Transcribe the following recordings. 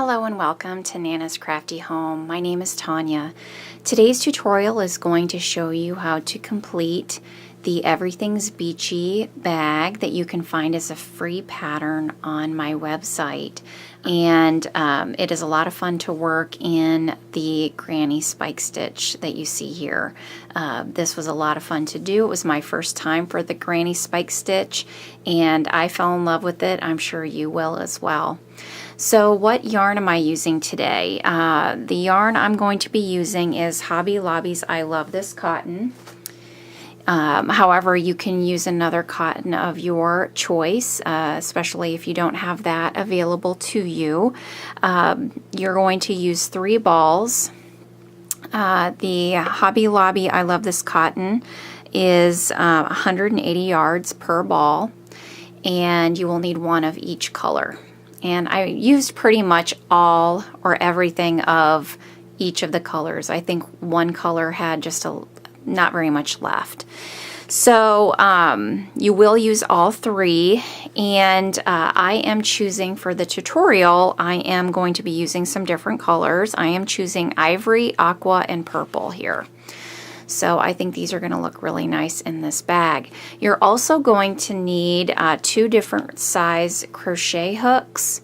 Hello and welcome to Nana's Crafty Home. My name is Tanya. Today's tutorial is going to show you how to complete the Everything's Beachy bag that you can find as a free pattern on my website. And it is a lot of fun to work in the granny spike stitch that you see here. This was a lot of fun to do. It was my first time for the granny spike stitch and I fell in love with it. I'm sure you will as well. So what yarn am I using today? The yarn I'm going to be using is Hobby Lobby's I Love This Cotton. However, you can use another cotton of your choice, especially if you don't have that available to you. You're going to use 3 balls. The Hobby Lobby I Love This Cotton is 180 yards per ball, and you will need 1 of each color. And I used pretty much all or everything of each of the colors. I think one color had just not very much left. So you will use all 3, and I am choosing for the tutorial, I am going to be using some different colors. I am choosing ivory, aqua, and purple here. So I think these are going to look really nice in this bag. You're also going to need 2 different size crochet hooks.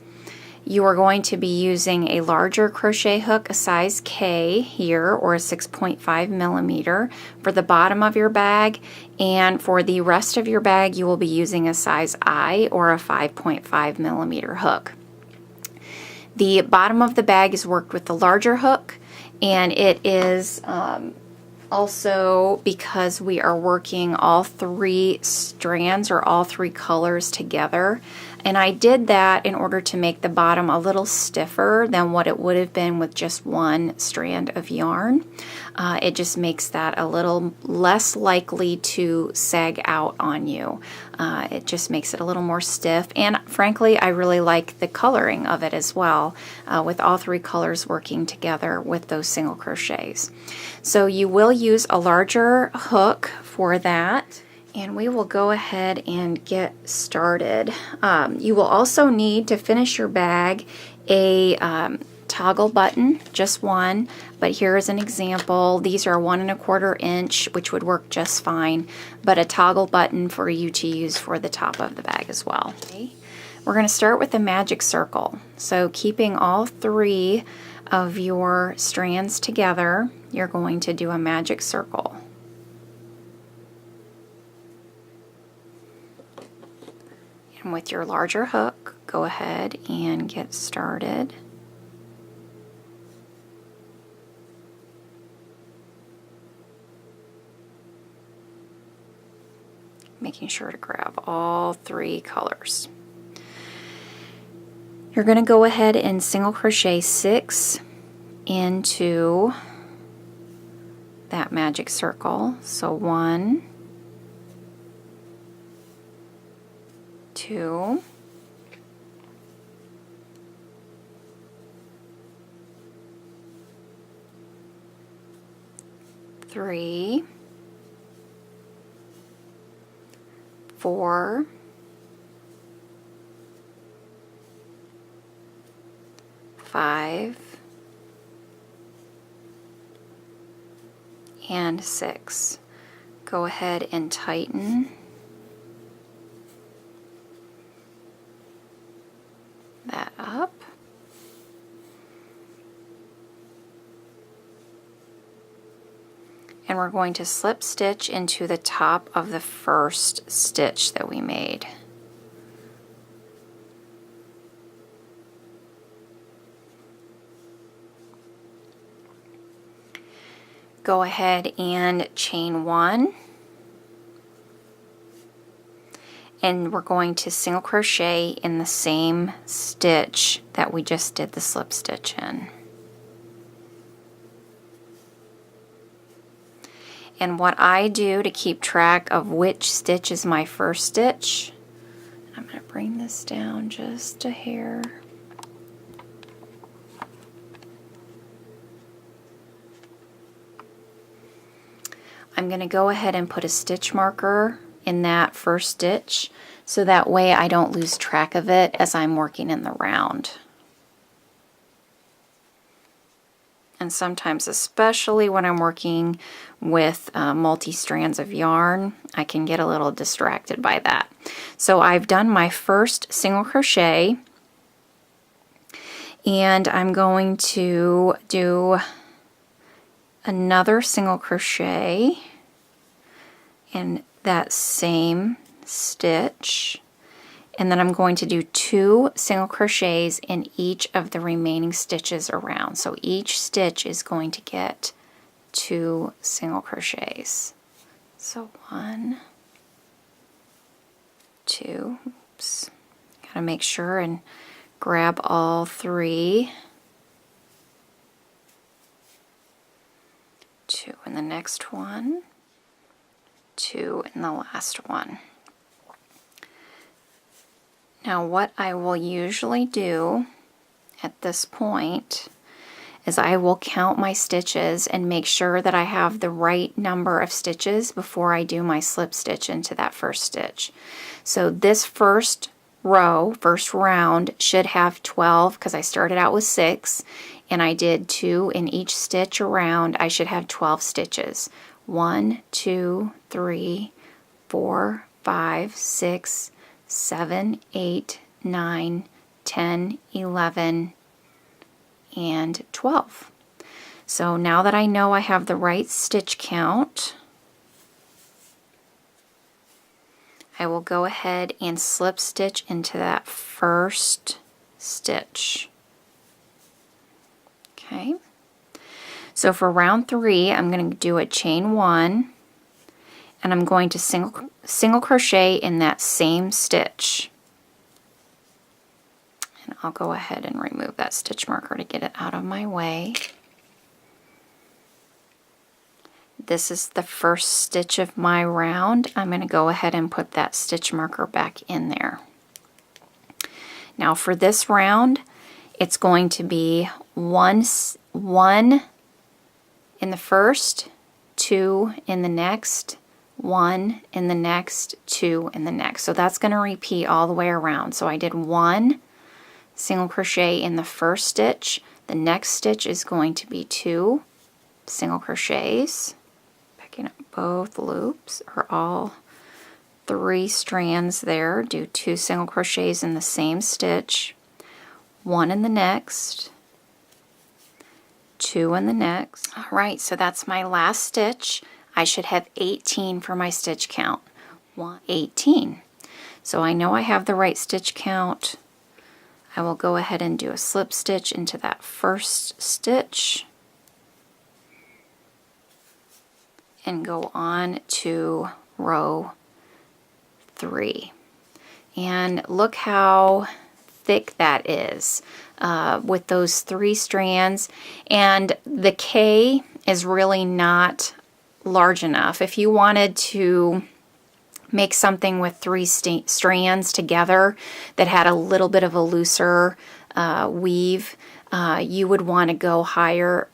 You are going to be using a larger crochet hook, a size K here, or a 6.5 millimeter for the bottom of your bag, and for the rest of your bag you will be using a size I or a 5.5 millimeter hook. The bottom of the bag is worked with the larger hook, and it is also because we are working all 3 strands or all 3 colors together. And I did that in order to make the bottom a little stiffer than what it would have been with just 1 strand of yarn. It just makes that a little less likely to sag out on you. It just makes it a little more stiff, and frankly I really like the coloring of it as well, with all 3 colors working together with those single crochets. So you will use a larger hook for that. And we will go ahead and get started. You will also need to finish your bag a toggle button, just 1, but here is an example. These are 1 1/4 inch, which would work just fine, but a toggle button for you to use for the top of the bag as well. Okay. We're going to start with a magic circle. So keeping all 3 of your strands together, you're going to do a magic circle. And with your larger hook, go ahead and get started. Making sure to grab all 3 colors. You're going to go ahead and single crochet 6 into that magic circle. So 1, 2, 3, 4, 5, and 6. Go ahead and tighten that up. And we're going to slip stitch into the top of the first stitch that we made. Go ahead and chain 1. And we're going to single crochet in the same stitch that we just did the slip stitch in. And what I do to keep track of which stitch is my first stitch, I'm going to bring this down just a hair. I'm going to go ahead and put a stitch marker in that first stitch so that way I don't lose track of it as I'm working in the round. And sometimes, especially when I'm working with multi-strands of yarn, I can get a little distracted by that. So I've done my first single crochet, and I'm going to do another single crochet in that same stitch, and then I'm going to do 2 single crochets in each of the remaining stitches around. So each stitch is going to get 2 single crochets. So 1, 2, oops, gotta make sure and grab all 3, 2 in the next one, 2 in the last one. Now what I will usually do at this point is I will count my stitches and make sure that I have the right number of stitches before I do my slip stitch into that first stitch. So this first row, first round, should have 12 because I started out with 6 and I did 2 in each stitch around. I should have 12 stitches. 1, 2, 3, 4, 5, 6, 7, 8, 9, 10, 11, and 12. So now that I know I have the right stitch count, I will go ahead and slip stitch into that first stitch. Okay. So for round 3, I'm going to do a chain 1, and I'm going to single crochet in that same stitch. And I'll go ahead and remove that stitch marker to get it out of my way. This is the first stitch of my round. I'm going to go ahead and put that stitch marker back in there. Now for this round, it's going to be 1 in the first, 2 in the next, 1 in the next, 2 in the next. So that's going to repeat all the way around. So I did 1 single crochet in the first stitch. The next stitch is going to be 2 single crochets, picking up both loops, or all 3 strands there. Do 2 single crochets in the same stitch, 1 in the next, 2 in the next. All right, so that's my last stitch. I should have 18 for my stitch count. 18. So I know I have the right stitch count. I will go ahead and do a slip stitch into that first stitch and go on to row 3. And look how thick that is with those 3 strands, and the K is really not large enough. If you wanted to make something with 3 strands together that had a little bit of a looser weave, you would want to go larger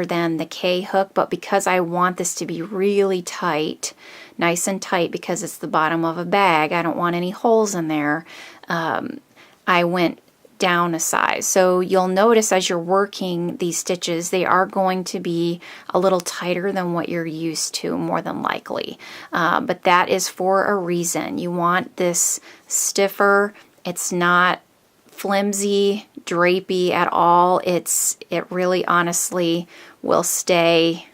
than the K hook, but because I want this to be really tight, nice and tight, because it's the bottom of a bag, I don't want any holes in there, I went down a size. So you'll notice as you're working these stitches, they are going to be a little tighter than what you're used to, more than likely. But that is for a reason. You want this stiffer. It's not flimsy, drapey at all. It really honestly will stay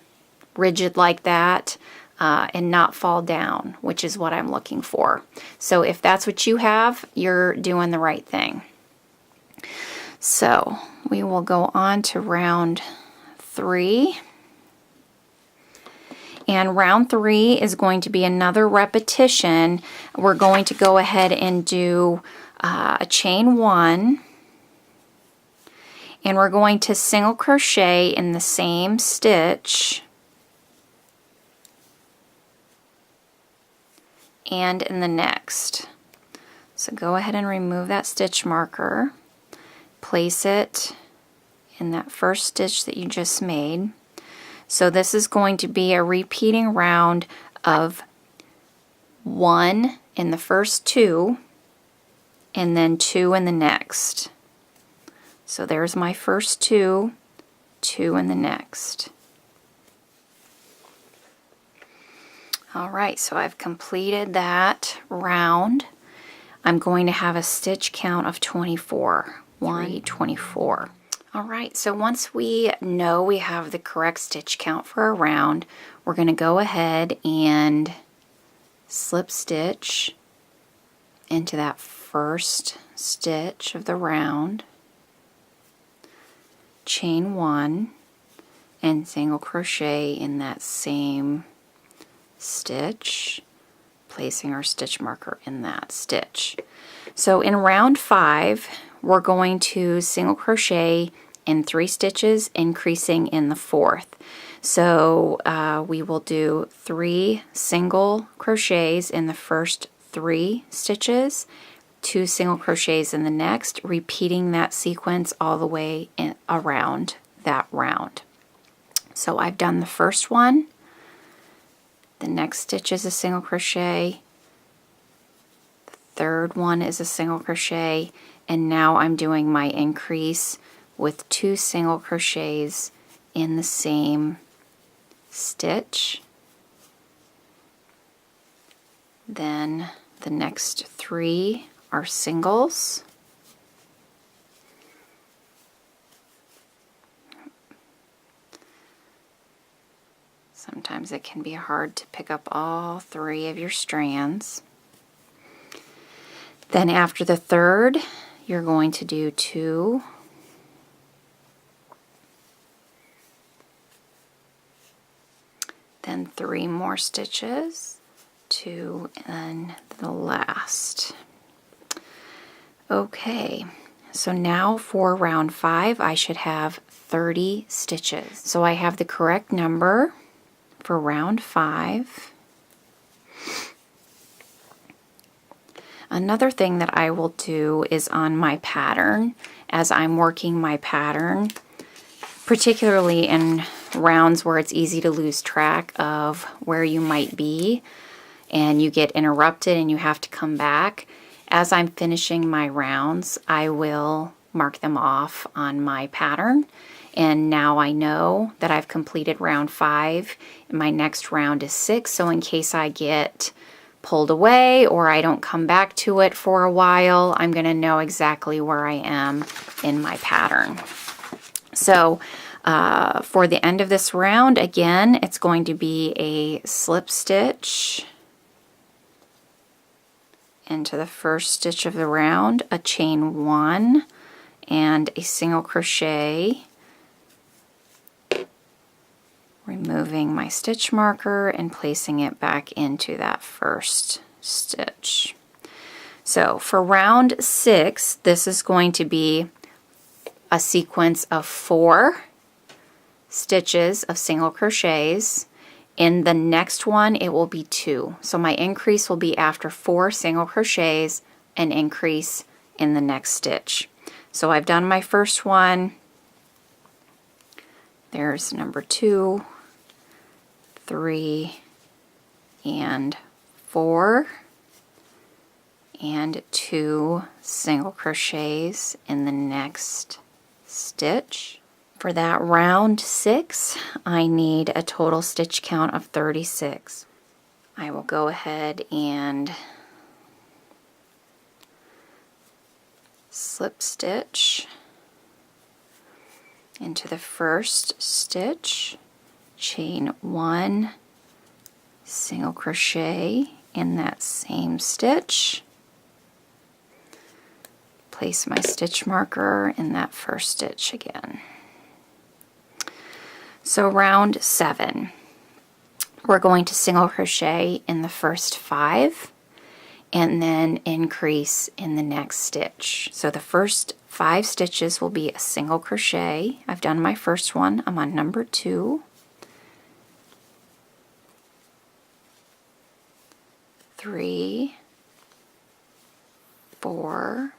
rigid like that and not fall down, which is what I'm looking for. So if that's what you have, you're doing the right thing. So we will go on to round 3. And round 3 is going to be another repetition. We're going to go ahead and do a chain 1, and we're going to single crochet in the same stitch and in the next. So go ahead and remove that stitch marker. Place it in that first stitch that you just made. So this is going to be a repeating round of 1 in the first 2 and then 2 in the next. So there's my first 2, 2 in the next. Alright, so I've completed that round. I'm going to have a stitch count of 24. 24. Alright, so once we know we have the correct stitch count for a round, we're going to go ahead and slip stitch into that first stitch of the round, chain 1, and single crochet in that same stitch, placing our stitch marker in that stitch. So in round 5, we're going to single crochet in 3 stitches, increasing in the 4th. So we will do 3 single crochets in the first 3 stitches, 2 single crochets in the next, repeating that sequence all the way around that round. So I've done the first one. The next stitch is a single crochet, the third one is a single crochet, and now I'm doing my increase with 2 single crochets in the same stitch. Then the next 3 are singles. Sometimes it can be hard to pick up all 3 of your strands. Then after the third, you're going to do 2, then 3 more stitches, 2, and the last. Okay, so now for round 5, I should have 30 stitches. So I have the correct number for round 5. Another thing that I will do is on my pattern, as I'm working my pattern, particularly in rounds where it's easy to lose track of where you might be and you get interrupted and you have to come back. As I'm finishing my rounds, I will mark them off on my pattern. And now I know that I've completed round 5. My next round is 6, so in case I get pulled away or I don't come back to it for a while, I'm going to know exactly where I am in my pattern. So for the end of this round, again, it's going to be a slip stitch into the first stitch of the round, a chain 1, and a single crochet, removing my stitch marker and placing it back into that first stitch. So for round 6, this is going to be a sequence of 4 stitches of single crochets. In the next one, it will be 2. So my increase will be after 4 single crochets, an increase in the next stitch. So I've done my first one. There's number 2, 3, and 4, and 2 single crochets in the next stitch. For that round 6, I need a total stitch count of 36. I will go ahead and slip stitch into the first stitch, chain 1, single crochet in that same stitch, place my stitch marker in that first stitch again. So round 7, we're going to single crochet in the first 5 and then increase in the next stitch. So the first 5 stitches will be a single crochet. I've done my first one. I'm on number 2. 3, 4,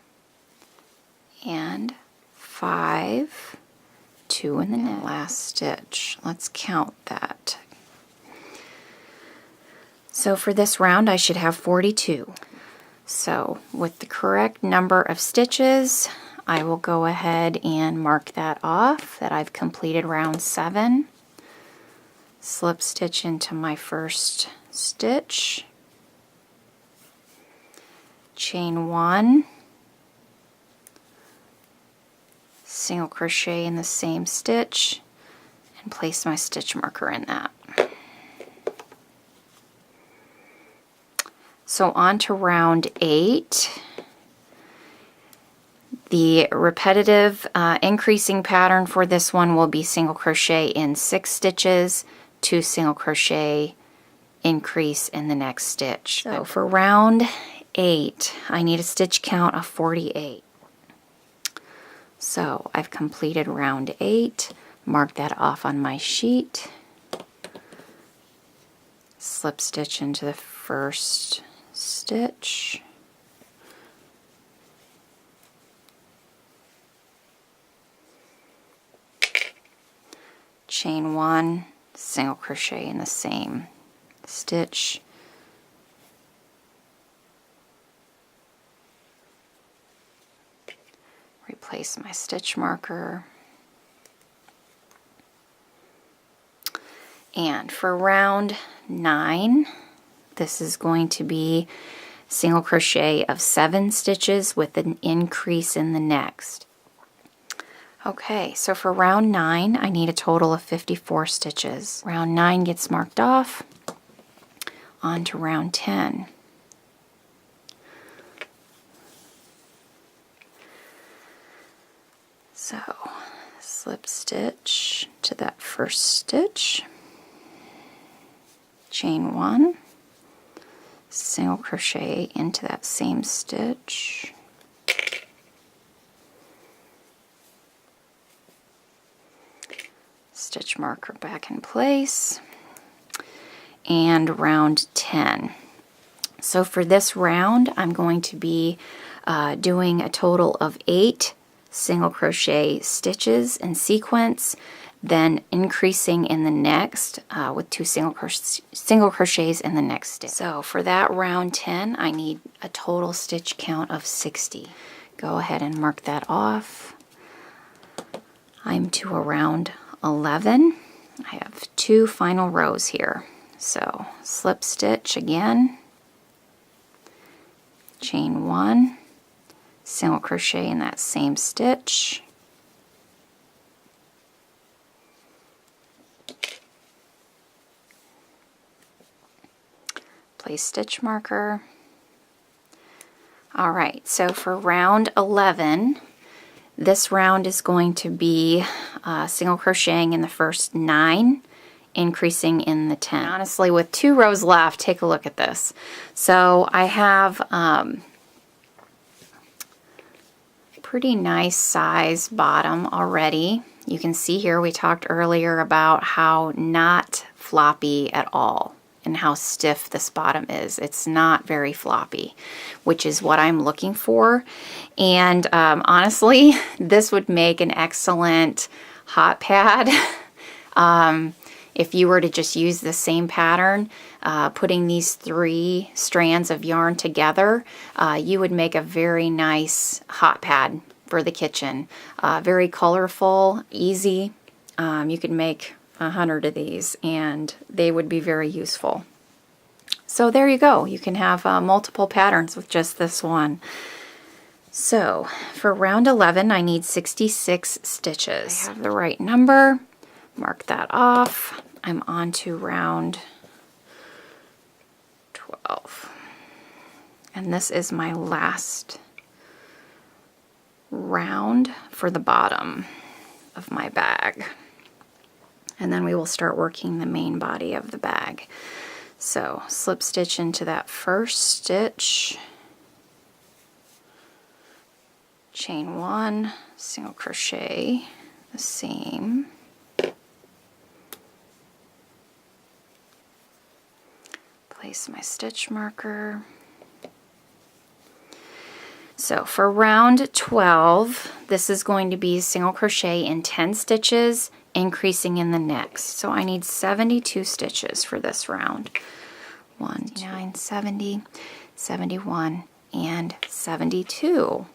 and 5. 2 in the last stitch. Let's count that. So for this round I should have 42. So with the correct number of stitches, I will go ahead and mark that off, that I've completed round 7. Slip stitch into my first stitch, chain 1, single crochet in the same stitch, and place my stitch marker in that. So on to round 8. The repetitive increasing pattern for this one will be single crochet in 6 stitches, 2 single crochet, increase in the next stitch. So for round 8, I need a stitch count of 48. So I've completed round 8, mark that off on my sheet, slip stitch into the first stitch, chain 1, single crochet in the same stitch, replace my stitch marker, and for round 9, this is going to be single crochet of 7 stitches with an increase in the next. Okay, so for round 9, I need a total of 54 stitches. Round 9 gets marked off. On to round 10. So, slip stitch to that first stitch, chain 1, single crochet into that same stitch, stitch marker back in place, and round 10. So for this round, I'm going to be doing a total of 8 single crochet stitches in sequence, then increasing in the next with 2 single crochets in the next stitch. So for that round 10, I need a total stitch count of 60. Go ahead and mark that off. I'm to around 11. I have 2 final rows here. So slip stitch again, chain 1, single crochet in that same stitch, place stitch marker. Alright, so for round 11, this round is going to be single crocheting in the first 9, increasing in the 10. Honestly, with 2 rows left, take a look at this. So I have pretty nice size bottom already. You can see here we talked earlier about how not floppy at all and how stiff this bottom is. It's not very floppy, which is what I'm looking for. And honestly, this would make an excellent hot pad. If you were to just use the same pattern, putting these 3 strands of yarn together, you would make a very nice hot pad for the kitchen. Very colorful, easy. You could make 100 of these and they would be very useful. So there you go. You can have multiple patterns with just this one. So for round 11, I need 66 stitches. I have the right number. Mark that off. I'm on to round 12. And this is my last round for the bottom of my bag. And then we will start working the main body of the bag. So slip stitch into that first stitch, chain 1, single crochet the same, place my stitch marker. So for round 12, this is going to be single crochet in 10 stitches, increasing in the next. So I need 72 stitches for this round. 1, 9, 70, 71, and 72.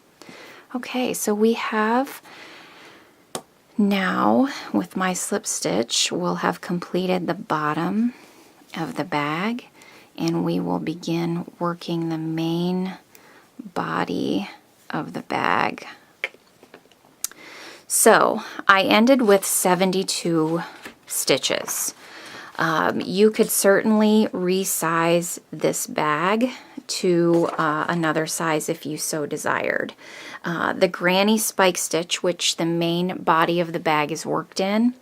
Okay, so we have now, with my slip stitch, we'll have completed the bottom of the bag, and we will begin working the main body of the bag. So I ended with 72 stitches. You could certainly resize this bag to another size if you so desired. The granny spike stitch, which the main body of the bag is worked in,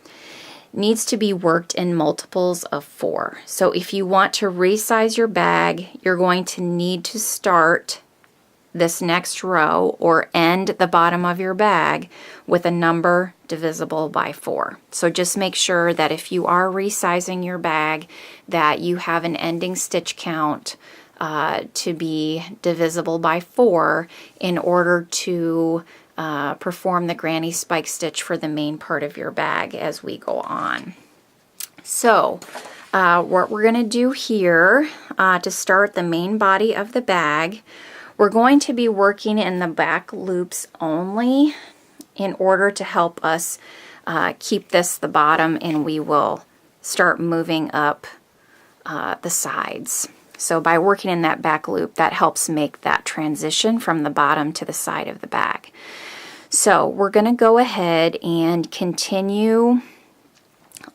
needs to be worked in multiples of 4. So if you want to resize your bag, you're going to need to start this next row or end the bottom of your bag with a number divisible by 4. So just make sure that if you are resizing your bag that you have an ending stitch count to be divisible by 4 in order to perform the granny spike stitch for the main part of your bag as we go on. So what we're going to do here to start the main body of the bag, we're going to be working in the back loops only in order to help us keep this the bottom, and we will start moving up the sides. So by working in that back loop, that helps make that transition from the bottom to the side of the bag. So we're going to go ahead and continue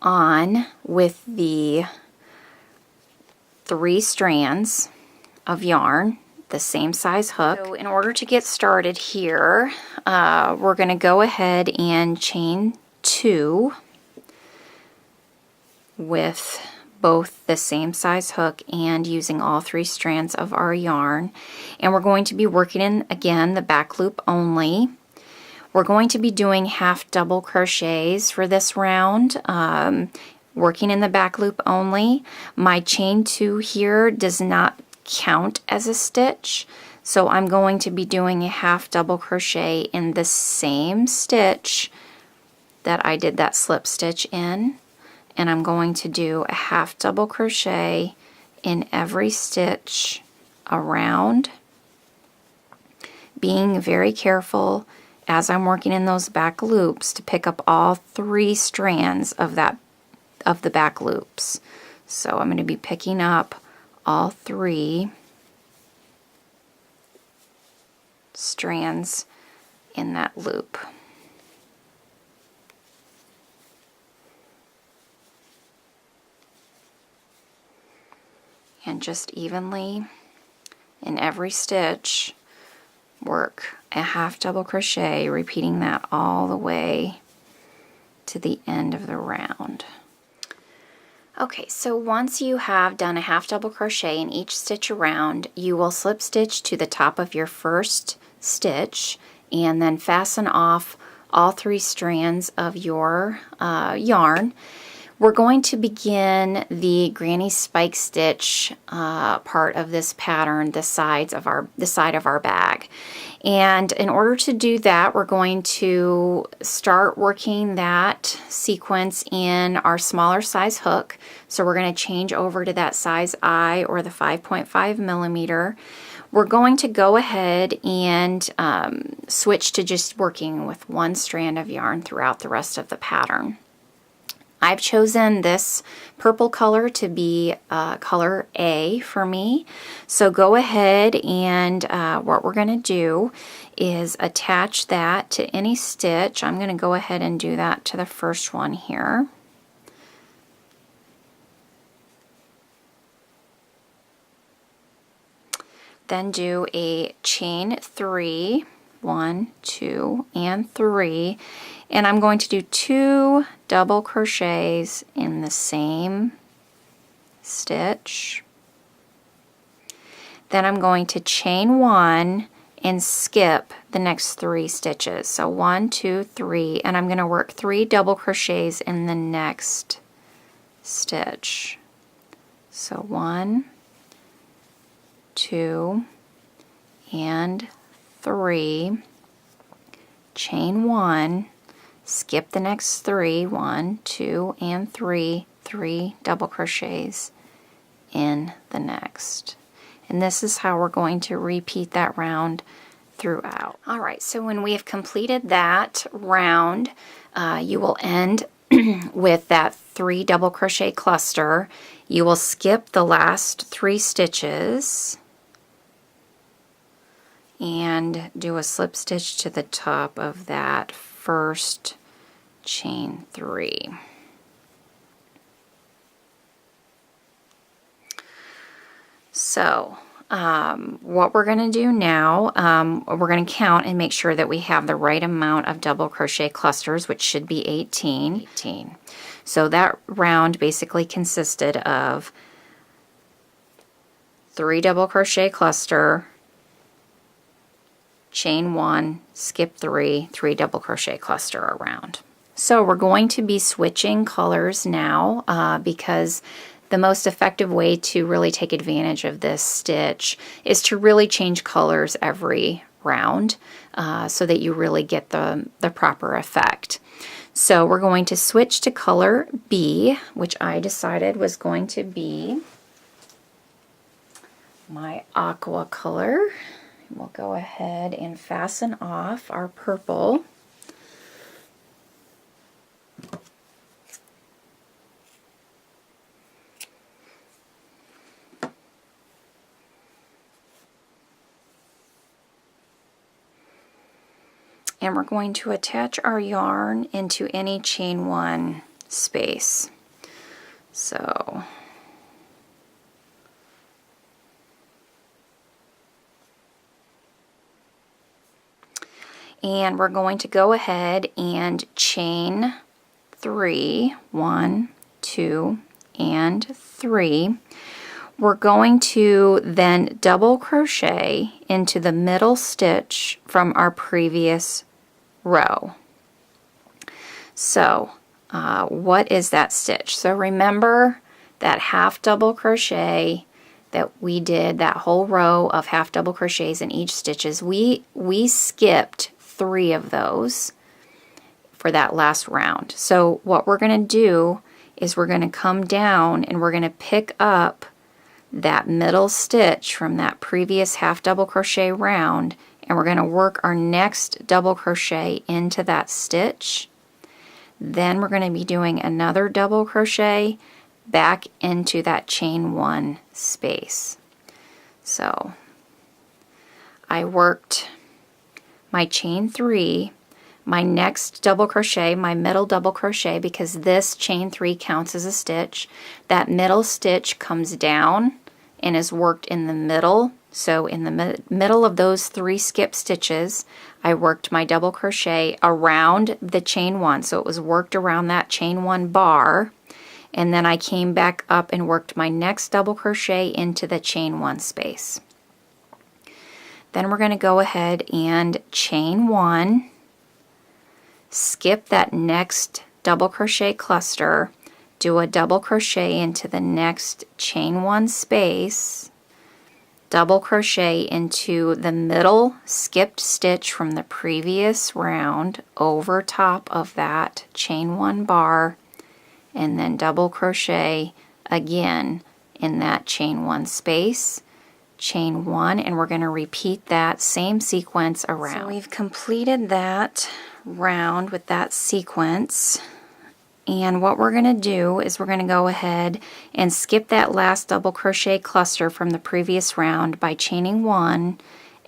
on with the 3 strands of yarn, the same size hook. So in order to get started here, we're going to go ahead and chain 2 with both the same size hook and using all 3 strands of our yarn. And we're going to be working in, again, the back loop only. We're going to be doing half double crochets for this round, working in the back loop only. My chain 2 here does not count as a stitch, so I'm going to be doing a half double crochet in the same stitch that I did that slip stitch in, and I'm going to do a half double crochet in every stitch around, being very careful as I'm working in those back loops to pick up all 3 strands of the back loops. So I'm going to be picking up all 3 strands in that loop. And just evenly in every stitch work a half double crochet, repeating that all the way to the end of the round. Okay, so once you have done a half double crochet in each stitch around, you will slip stitch to the top of your first stitch and then fasten off all 3 strands of your yarn. We're going to begin the granny spike stitch part of this pattern, the side of our bag. And in order to do that, we're going to start working that sequence in our smaller size hook. So we're going to change over to that size I, or the 5.5 millimeter. We're going to go ahead and switch to just working with 1 strand of yarn throughout the rest of the pattern. I've chosen this purple color to be color A for me. So go ahead and what we're going to do is attach that to any stitch. I'm going to go ahead and do that to the first one here. Then do a chain 3, 1, 2, and 3, and I'm going to do 2 double crochets in the same stitch. Then I'm going to chain 1 and skip the next 3 stitches. So 1, 2, 3, and I'm going to work 3 double crochets in the next stitch. So 1, 2, and 3, chain 1, skip the next 3, 1, 2, and 3, 3 double crochets in the next. And this is how we're going to repeat that round throughout. Alright, so when we have completed that round, you will end with that 3 double crochet cluster. You will skip the last 3 stitches and do a slip stitch to the top of that first chain 3. So what we're going to do now, we're going to count and make sure that we have the right amount of double crochet clusters, which should be 18. So that round basically consisted of 3 double crochet cluster, chain 1, skip 3, 3 double crochet cluster around. So we're going to be switching colors now because the most effective way to really take advantage of this stitch is to really change colors every round so that you really get the proper effect. So we're going to switch to color B, which I decided was going to be my aqua color. We'll go ahead and fasten off our purple. And we're going to attach our yarn into any chain 1 space. So and we're going to go ahead and chain 3, 1, 2, and 3. We're going to then double crochet into the middle stitch from our previous row. So what is that stitch? So remember that half double crochet that we did, that whole row of half double crochets in each stitches. We skipped 3 of those for that last round. So what we're going to do is we're going to come down and we're going to pick up that middle stitch from that previous half double crochet round, and we're going to work our next double crochet into that stitch. Then we're going to be doing another double crochet back into that chain 1 space. So I worked my chain 3, my next double crochet, my middle double crochet, because this chain 3 counts as a stitch. That middle stitch comes down and is worked in the middle. So in the middle of those 3 skip stitches, I worked my double crochet around the chain 1. So it was worked around that chain 1 bar, and then I came back up and worked my next double crochet into the chain 1 space. Then we're going to go ahead and chain 1, skip that next double crochet cluster, do a double crochet into the next chain 1 space, double crochet into the middle skipped stitch from the previous round over top of that chain 1 bar, and then double crochet again in that chain 1 space, chain 1, and we're going to repeat that same sequence around. So we've completed that round with that sequence. And what we're going to do is we're going to go ahead and skip that last double crochet cluster from the previous round by chaining 1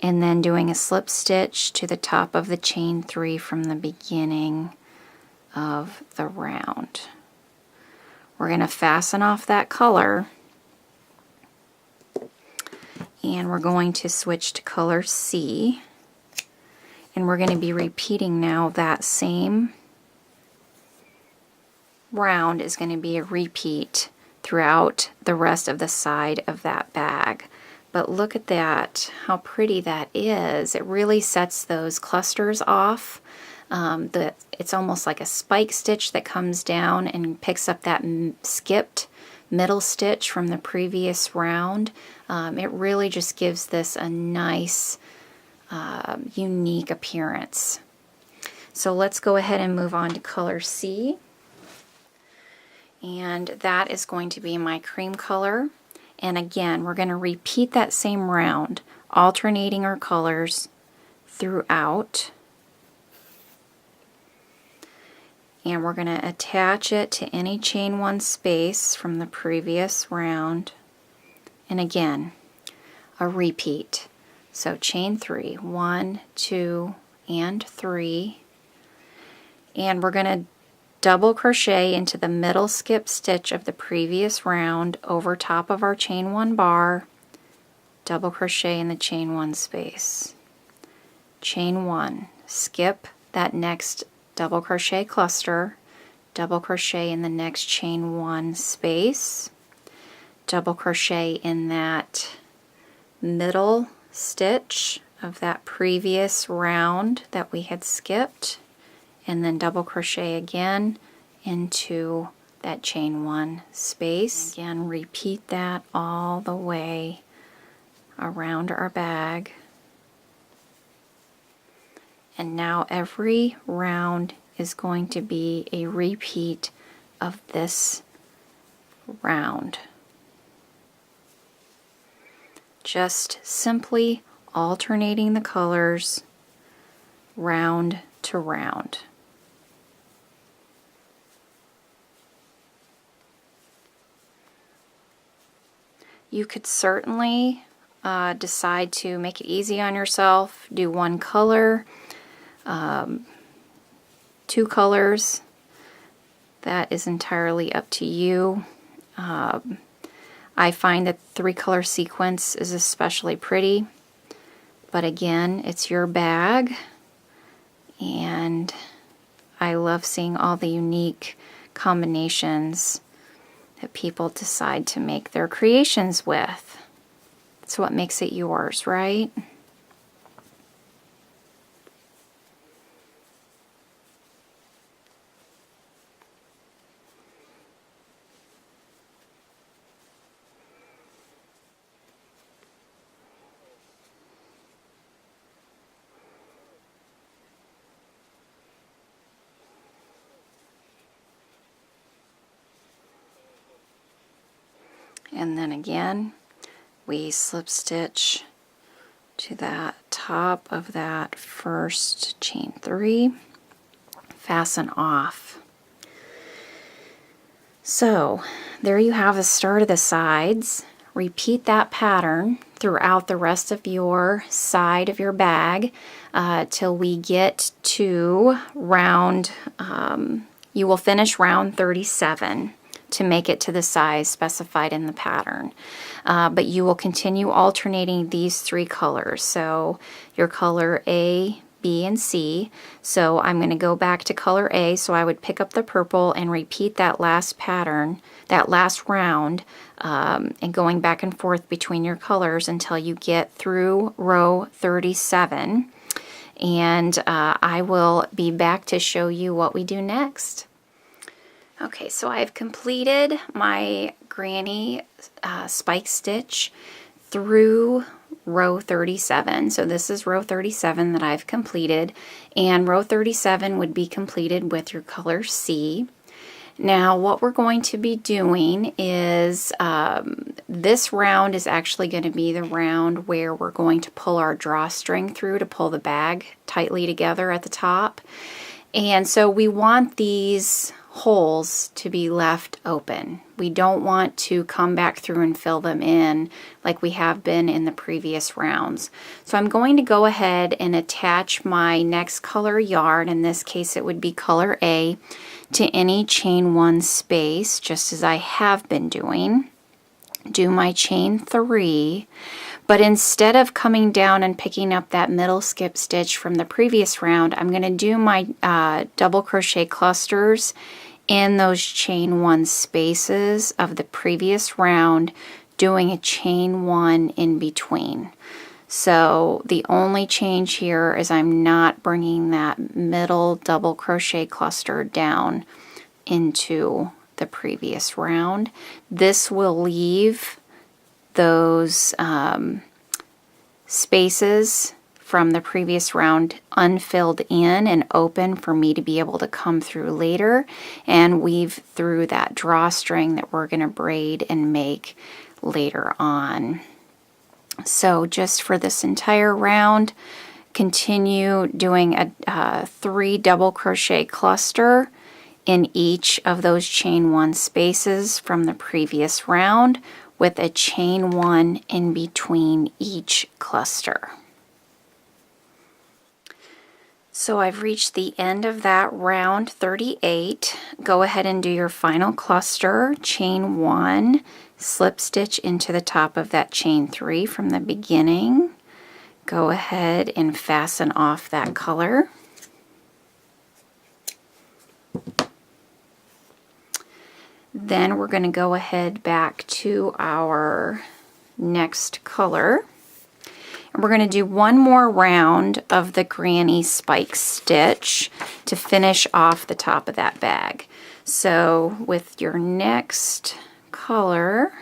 and then doing a slip stitch to the top of the chain 3 from the beginning of the round. We're going to fasten off that color, and we're going to switch to color C, and we're going to be repeating now that same round is going to be a repeat throughout the rest of the side of that bag. But look at that, how pretty that is. It really sets those clusters off. It's almost like a spike stitch that comes down and picks up that skipped middle stitch from the previous round. It really just gives this a nice unique appearance. So let's go ahead and move on to color C. And that is going to be my cream color. And again, we're going to repeat that same round, alternating our colors throughout. And we're going to attach it to any chain 1 space from the previous round. And again, a repeat. So chain 3, 1, 2, and 3. And we're going to double crochet into the middle skip stitch of the previous round over top of our chain 1 bar, double crochet in the chain 1 space. Chain 1, skip that next double crochet cluster, double crochet in the next chain 1 space, double crochet in that middle stitch of that previous round that we had skipped, and then double crochet again into that chain 1 space. Again, repeat that all the way around our bag. And now every round is going to be a repeat of this round. Just simply alternating the colors round to round. You could certainly decide to make it easy on yourself, do one color, 2 colors. That is entirely up to you. I find that 3-color sequence is especially pretty, but again, it's your bag, and I love seeing all the unique combinations that people decide to make their creations with. It's what makes it yours, right? And then again, we slip stitch to that top of that first chain 3, fasten off. So there you have the start of the sides. Repeat that pattern throughout the rest of your side of your bag till we get to round, you will finish round 37 to make it to the size specified in the pattern. But you will continue alternating these 3 colors. So your color A, B, and C. So I'm going to go back to color A, so I would pick up the purple and repeat that last pattern, that last round, and going back and forth between your colors until you get through row 37. And I will be back to show you what we do next. Okay, so I've completed my granny spike stitch through row 37. So this is row 37 that I've completed, and row 37 would be completed with your color C. Now what we're going to be doing is this round is actually going to be the round where we're going to pull our drawstring through to pull the bag tightly together at the top. And so we want these holes to be left open. We don't want to come back through and fill them in like we have been in the previous rounds. So I'm going to go ahead and attach my next color yarn, in this case it would be color A, to any chain 1 space, just as I have been doing. Do my chain 3, but instead of coming down and picking up that middle skip stitch from the previous round, I'm going to do my double crochet clusters in those chain 1 spaces of the previous round, doing a chain 1 in between. So the only change here is I'm not bringing that middle double crochet cluster down into the previous round. This will leave those spaces from the previous round unfilled in and open for me to be able to come through later and weave through that drawstring that we're going to braid and make later on. So just for this entire round, continue doing a 3 double crochet cluster in each of those chain 1 spaces from the previous round, with a chain 1 in between each cluster. So I've reached the end of that round 38. Go ahead and do your final cluster, chain 1, slip stitch into the top of that chain 3 from the beginning. Go ahead and fasten off that color. Then we're going to go ahead back to our next color. And we're going to do one more round of the granny spike stitch to finish off the top of that bag. So with your next color,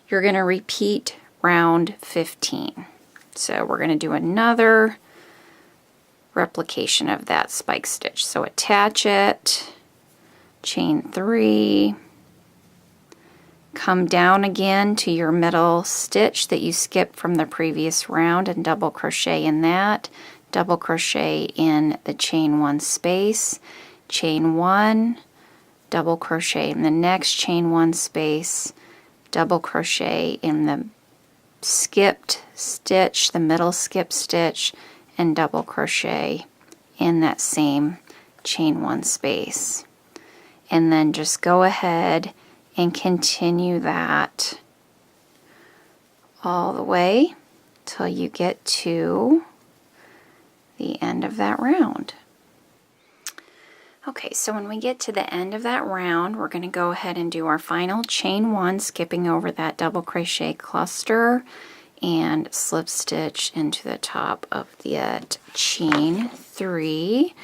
you're going to repeat round 15. So we're going to do another replication of that spike stitch. So attach it, chain 3, come down again to your middle stitch that you skipped from the previous round and double crochet in that, double crochet in the chain 1 space, chain 1, double crochet in the next chain 1 space, double crochet in the skipped stitch, the middle skip stitch, and double crochet in that same chain 1 space. And then just go ahead and continue that all the way till you get to the end of that round. Okay, so when we get to the end of that round, we're going to go ahead and do our final chain 1, skipping over that double crochet cluster and slip stitch into the top of that chain 3.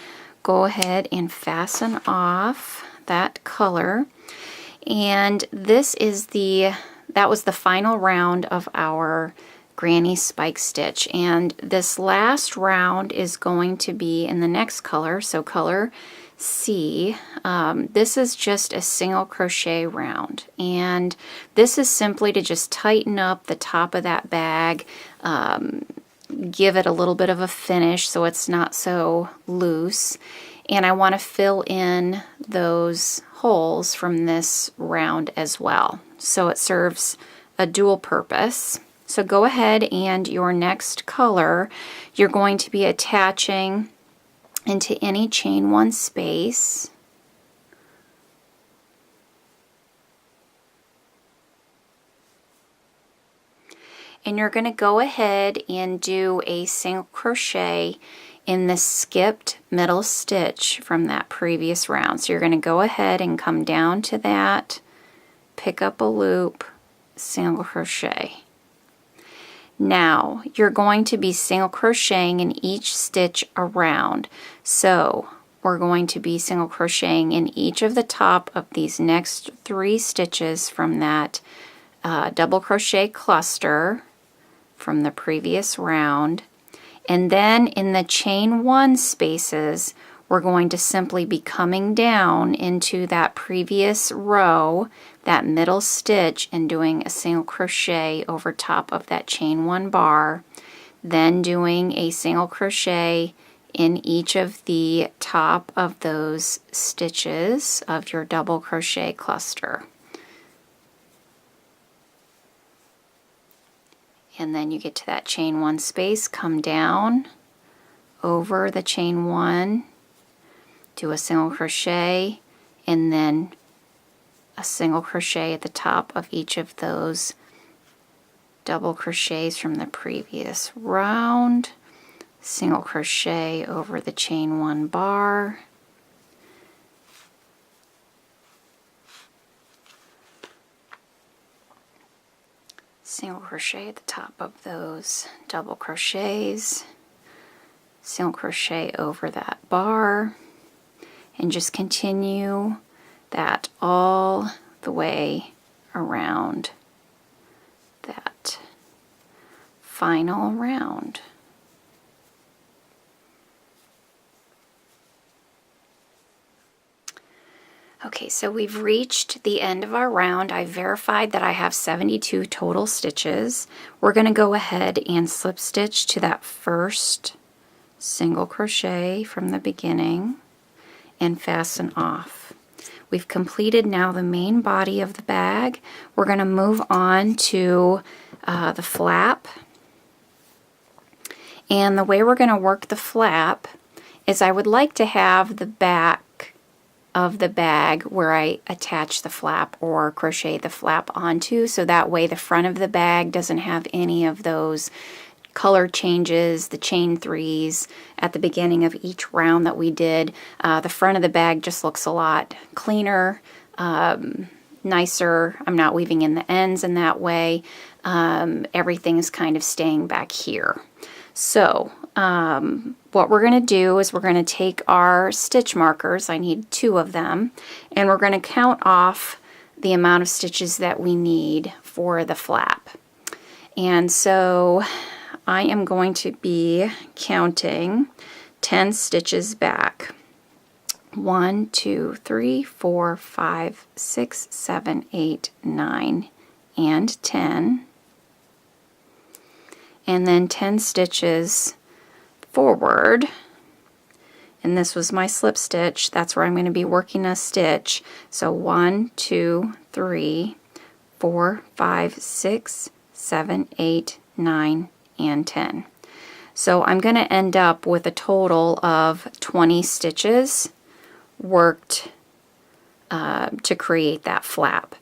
Go ahead and fasten off that color. And this is that was the final round of our granny spike stitch, and this last round is going to be in the next color, so color C. This is just a single crochet round, and this is simply to just tighten up the top of that bag, give it a little bit of a finish so it's not so loose. And I want to fill in those holes from this round as well. So it serves a dual purpose. So go ahead, and your next color, you're going to be attaching into any chain 1 space. And you're going to go ahead and do a single crochet in the skipped middle stitch from that previous round. So you're going to go ahead and come down to that, pick up a loop, single crochet. Now you're going to be single crocheting in each stitch around. So we're going to be single crocheting in each of the top of these next 3 stitches from that double crochet cluster from the previous round. And then in the chain 1 spaces, we're going to simply be coming down into that previous row, that middle stitch, and doing a single crochet over top of that chain 1 bar, then doing a single crochet in each of the top of those stitches of your double crochet cluster. And then you get to that chain 1 space, come down over the chain 1, do a single crochet, and then a single crochet at the top of each of those double crochets from the previous round, single crochet over the chain 1 bar, single crochet at the top of those double crochets, single crochet over that bar, and just continue that all the way around that final round. Okay, so we've reached the end of our round. I verified that I have 72 total stitches. We're going to go ahead and slip stitch to that first single crochet from the beginning and fasten off. We've completed now the main body of the bag. We're going to move on to the flap. And the way we're going to work the flap is I would like to have the back of the bag where I attach the flap or crochet the flap onto, so that way the front of the bag doesn't have any of those color changes, the chain threes at the beginning of each round that we did. The front of the bag just looks a lot cleaner, nicer. I'm not weaving in the ends in that way. Everything is kind of staying back here. So what we're going to do is we're going to take our stitch markers, I need 2 of them, and we're going to count off the amount of stitches that we need for the flap. And so I am going to be counting 10 stitches back. 1, 2, 3, 4, 5, 6, 7, 8, 9, and 10. And then 10 stitches forward, and this was my slip stitch. That's where I'm going to be working a stitch. So 1, 2, 3, 4, 5, 6, 7, 8, 9, and 10. So I'm going to end up with a total of 20 stitches worked to create that flap.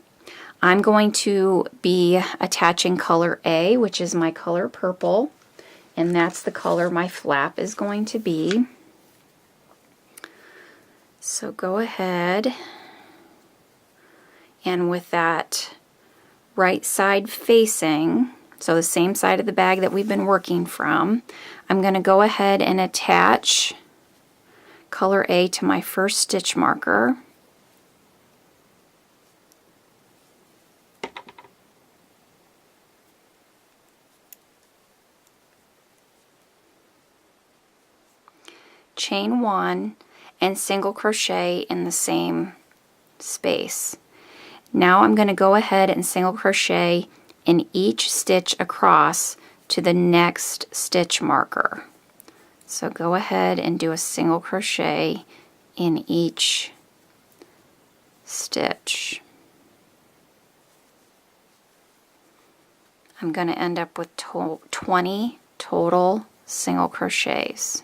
I'm going to be attaching color A, which is my color purple, and that's the color my flap is going to be. So go ahead, and with that right side facing, so the same side of the bag that we've been working from, I'm going to go ahead and attach color A to my first stitch marker. Chain 1 and single crochet in the same space. Now I'm going to go ahead and single crochet in each stitch across to the next stitch marker. So go ahead and do a single crochet in each stitch. I'm going to end up with 20 total single crochets.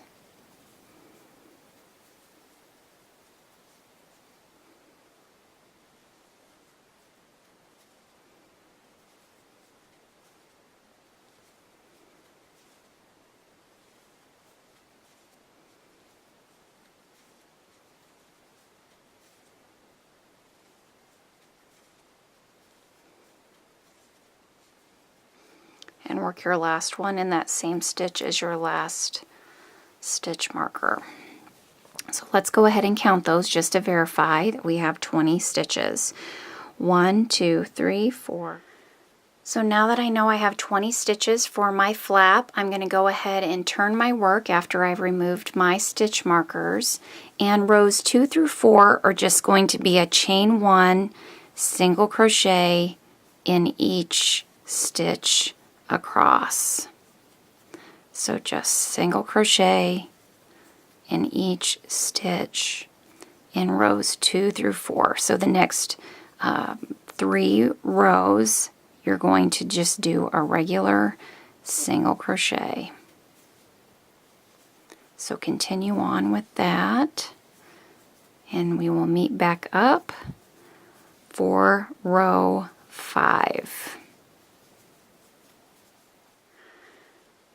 And work your last one in that same stitch as your last stitch marker. So let's go ahead and count those just to verify that we have 20 stitches. 1, 2, 3, 4. So now that I know I have 20 stitches for my flap, I'm going to go ahead and turn my work after I've removed my stitch markers, and rows 2 through 4 are just going to be a chain 1 single crochet in each stitch across. So just single crochet in each stitch in rows 2 through 4. So the next 3 rows you're going to just do a regular single crochet. So continue on with that, and we will meet back up for row 5.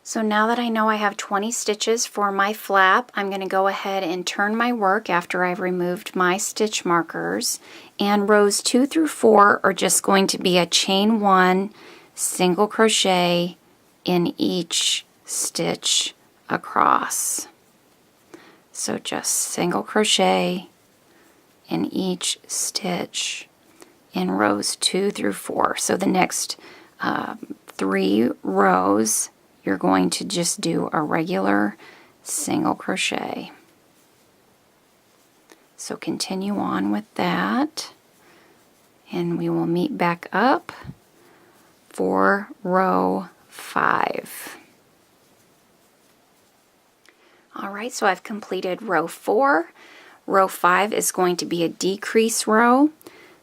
So now that I know I have 20 stitches for my flap, I'm going to go ahead and turn my work after I've removed my stitch markers, and rows 2 through 4 are just going to be a chain 1 single crochet in each stitch across. So just single crochet in each stitch in rows 2 through 4. So the next 3 rows you're going to just do a regular single crochet. So continue on with that, and we will meet back up for row 5. Alright, so I've completed row 4. Row 5 is going to be a decrease row.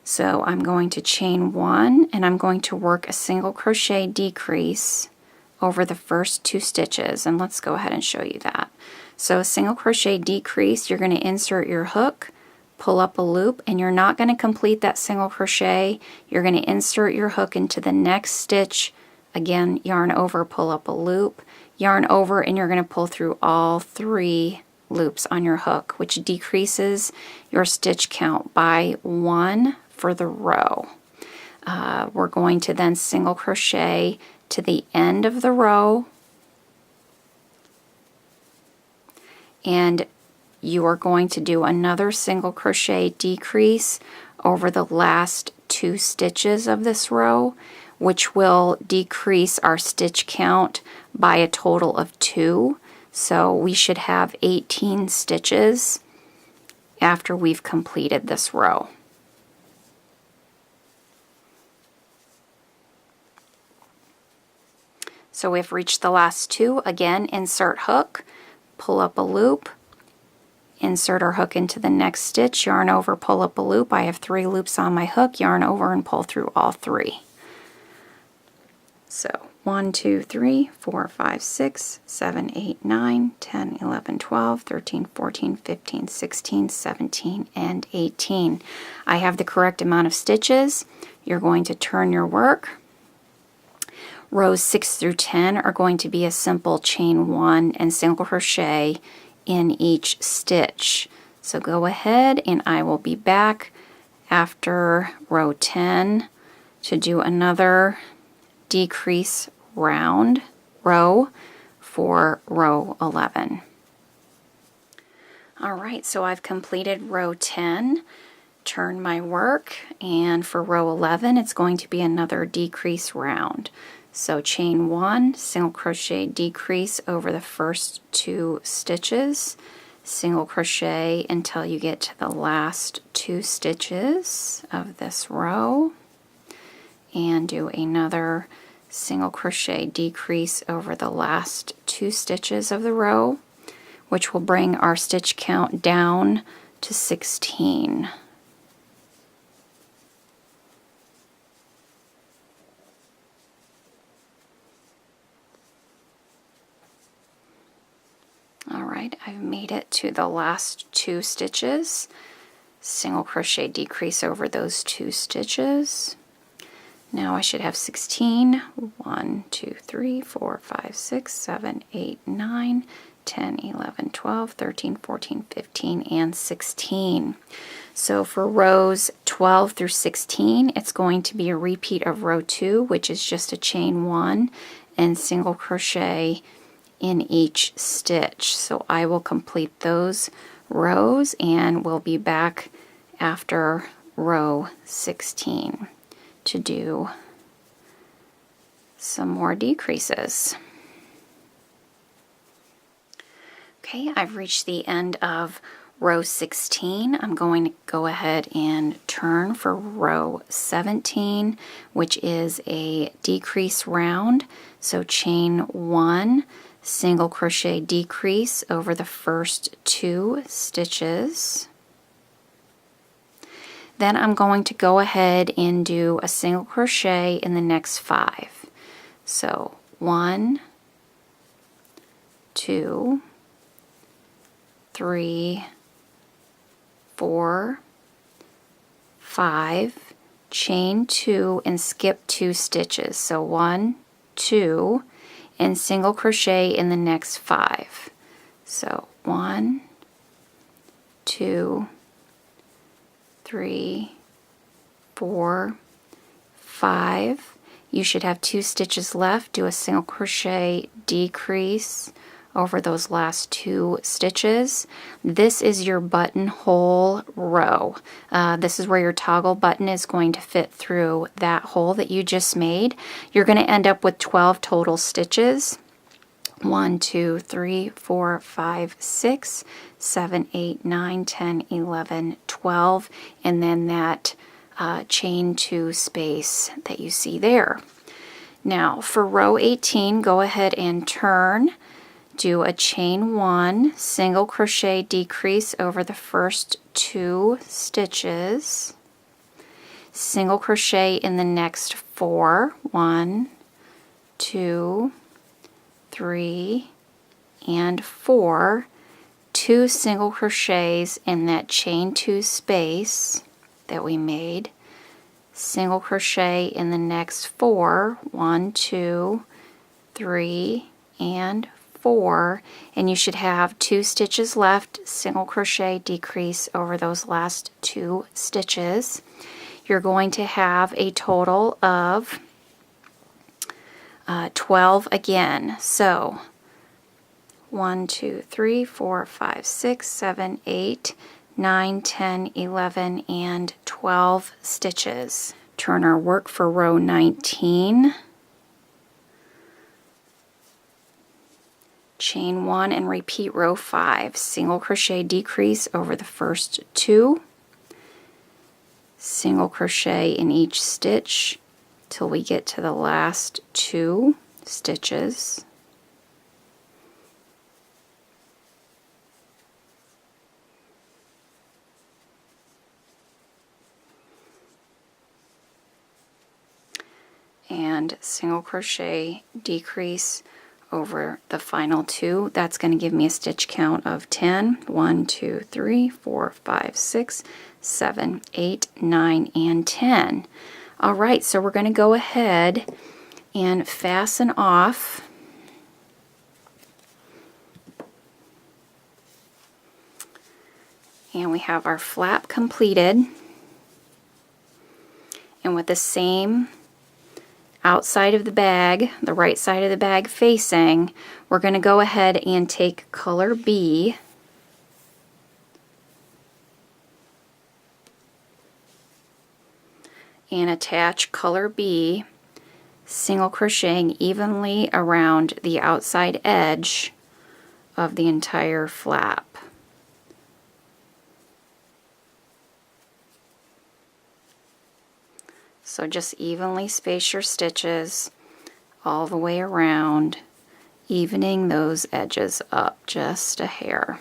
So I'm going to chain 1 and I'm going to work a single crochet decrease over the first 2 stitches, and let's go ahead and show you that. So a single crochet decrease, you're going to insert your hook, pull up a loop, and you're not going to complete that single crochet. You're going to insert your hook into the next stitch, again yarn over, pull up a loop, yarn over, and you're going to pull through all 3 loops on your hook, which decreases your stitch count by 1 for the row. We're going to then single crochet to the end of the row, and you are going to do another single crochet decrease over the last 2 stitches of this row, which will decrease our stitch count by a total of 2. So we should have 18 stitches after we've completed this row. So we've reached the last 2. Again, insert hook, pull up a loop, insert our hook into the next stitch, yarn over, pull up a loop. I have 3 loops on my hook, yarn over and pull through all 3. So 1, 2, 3, 4, 5, 6, 7, 8, 9, 10, 11, 12, 13, 14, 15, 16, 17, and 18. I have the correct amount of stitches. You're going to turn your work. Rows 6 through 10 are going to be a simple chain 1 and single crochet in each stitch. So go ahead, and I will be back after row 10 to do another decrease row for row 11. Alright, so I've completed row 10, turn my work, and for row 11 it's going to be another decrease round. So chain 1, single crochet decrease over the first 2 stitches, single crochet until you get to the last 2 stitches of this row, and do another single crochet decrease over the last 2 stitches of the row, which will bring our stitch count down to 16. Alright, I've made it to the last 2 stitches, single crochet decrease over those 2 stitches. Now I should have 16. 1, 2, 3, 4, 5, 6, 7, 8, 9, 10, 11, 12, 13, 14, 15, and 16. So for rows 12 through 16, it's going to be a repeat of row 2, which is just a chain 1 and single crochet in each stitch. So I will complete those rows, and we'll be back after row 16 to do some more decreases. Okay, I've reached the end of row 16. I'm going to go ahead and turn for row 17, which is a decrease round. So chain 1, single crochet decrease over the first 2 stitches. Then I'm going to go ahead and do a single crochet in the next 5. So 1, 2, 3, 4, 5, chain 2 and skip 2 stitches. So 1, 2, and single crochet in the next 5. So 1, 2, 3, 4, 5. You should have 2 stitches left. Do a single crochet decrease over those last 2 stitches. This is your buttonhole row. This is where your toggle button is going to fit through that hole that you just made. You're going to end up with 12 total stitches. 1, 2, 3, 4, 5, 6, 7, 8, 9, 10, 11, 12, and then that chain 2 space that you see there. Now for row 18, go ahead and turn, do a chain 1, single crochet decrease over the first 2 stitches, single crochet in the next 4, 1, 2, 3, and 4, 2 single crochets in that chain 2 space that we made, single crochet in the next 4, 1, 2, 3, and 4, and you should have 2 stitches left, single crochet decrease over those last 2 stitches. You're going to have a total of 12 again. So 1, 2, 3, 4, 5, 6, 7, 8, 9, 10, 11, and 12 stitches. Turn our work for row 19. Chain 1 and repeat row 5. Single crochet decrease over the first 2. Single crochet in each stitch till we get to the last 2 stitches. And single crochet decrease over the final 2. That's going to give me a stitch count of 10. 1, 2, 3, 4, 5, 6, 7, 8, 9, and 10. Alright, so we're going to go ahead and fasten off and we have our flap completed, and with the same outside of the bag, the right side of the bag facing, we're going to go ahead and take color B and attach color B, single crocheting evenly around the outside edge of the entire flap. So just evenly space your stitches all the way around, evening those edges up just a hair.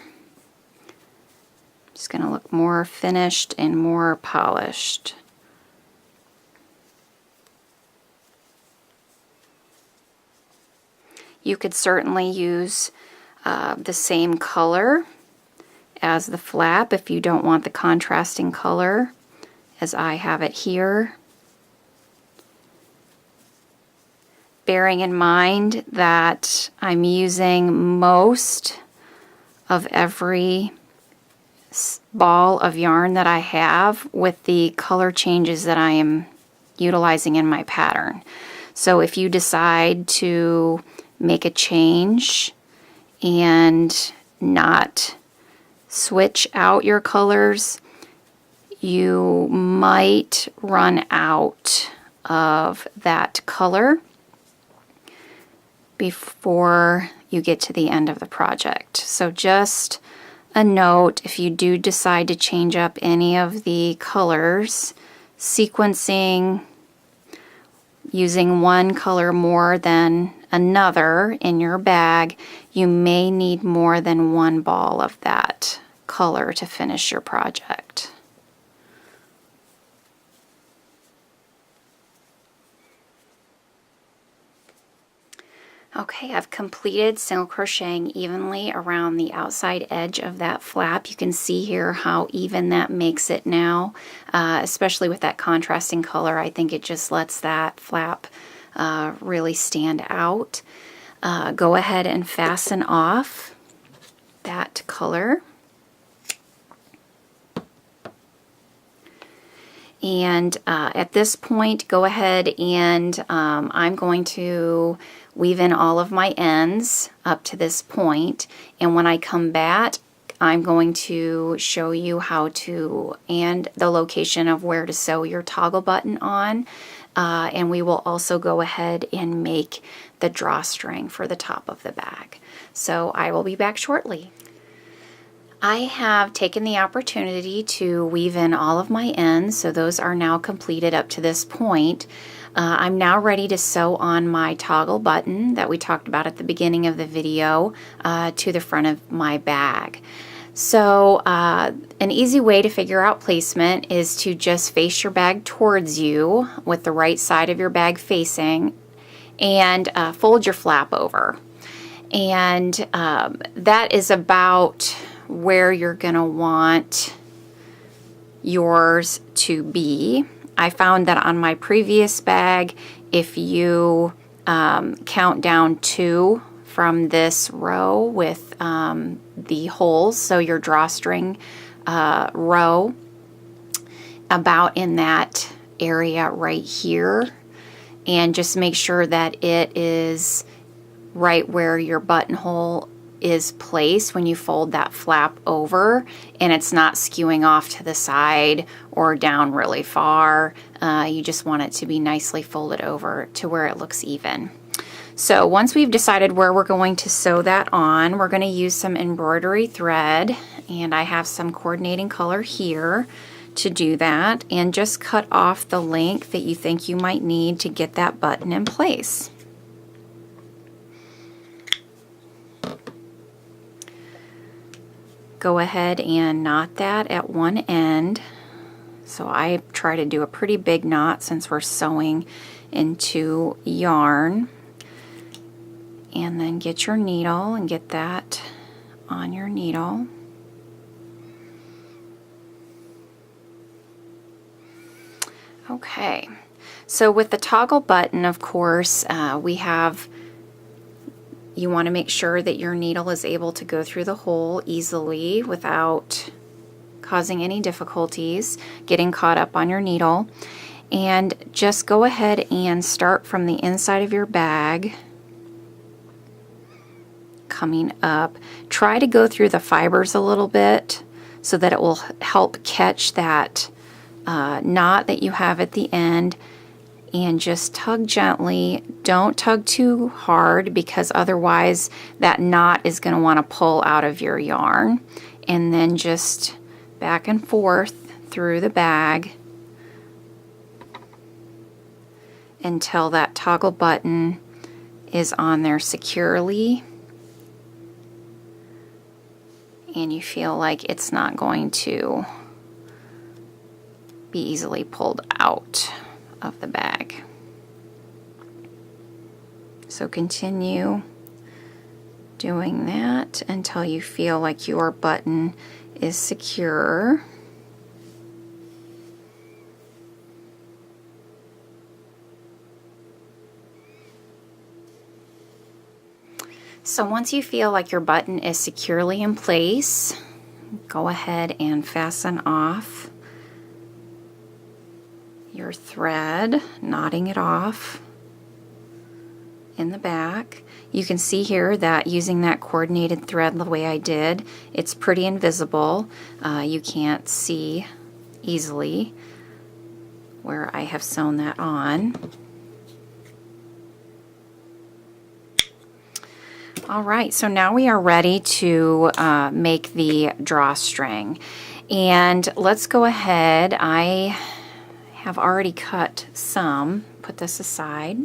It's going to look more finished and more polished. You could certainly use the same color as the flap if you don't want the contrasting color as I have it here. Bearing in mind that I'm using most of every ball of yarn that I have with the color changes that I am utilizing in my pattern. So if you decide to make a change and not switch out your colors, you might run out of that color before you get to the end of the project. So just a note, if you do decide to change up any of the colors, sequencing, using one color more than another in your bag, you may need more than one ball of that color to finish your project. Okay, I've completed single crocheting evenly around the outside edge of that flap. You can see here how even that makes it now, especially with that contrasting color. I think it just lets that flap really stand out. Go ahead and fasten off that color. And at this point, go ahead and I'm going to weave in all of my ends up to this point, and when I come back, I'm going to show you how to, and the location of where to sew your toggle button on. and we will also go ahead and make the drawstring for the top of the bag. So I will be back shortly. I have taken the opportunity to weave in all of my ends, so those are now completed up to this point. I'm now ready to sew on my toggle button that we talked about at the beginning of the video to the front of my bag. So an easy way to figure out placement is to just face your bag towards you with the right side of your bag facing, and fold your flap over. And that is about where you're going to want yours to be. I found that on my previous bag, if you count down 2 from this row with the holes, so your drawstring row, about in that area right here, and just make sure that it is right where your buttonhole is placed when you fold that flap over, and it's not skewing off to the side or down really far. You just want it to be nicely folded over to where it looks even. So once we've decided where we're going to sew that on, we're going to use some embroidery thread, and I have some coordinating color here to do that, and just cut off the length that you think you might need to get that button in place. Go ahead and knot that at one end. So I try to do a pretty big knot since we're sewing into yarn. And then get your needle and get that on your needle. Okay, so with the toggle button, of course, you want to make sure that your needle is able to go through the hole easily without causing any difficulties getting caught up on your needle. And just go ahead and start from the inside of your bag, coming up. Try to go through the fibers a little bit so that it will help catch that knot that you have at the end. And just tug gently. Don't tug too hard, because otherwise that knot is going to want to pull out of your yarn. And then just back and forth through the bag until that toggle button is on there securely and you feel like it's not going to be easily pulled out of the bag. So continue doing that until you feel like your button is secure. So once you feel like your button is securely in place, go ahead and fasten off your thread, knotting it off in the back. You can see here that using that coordinated thread the way I did, it's pretty invisible. You can't see easily where I have sewn that on. Alright, so now we are ready to make the drawstring. And let's go ahead. I have already cut some. Put this aside.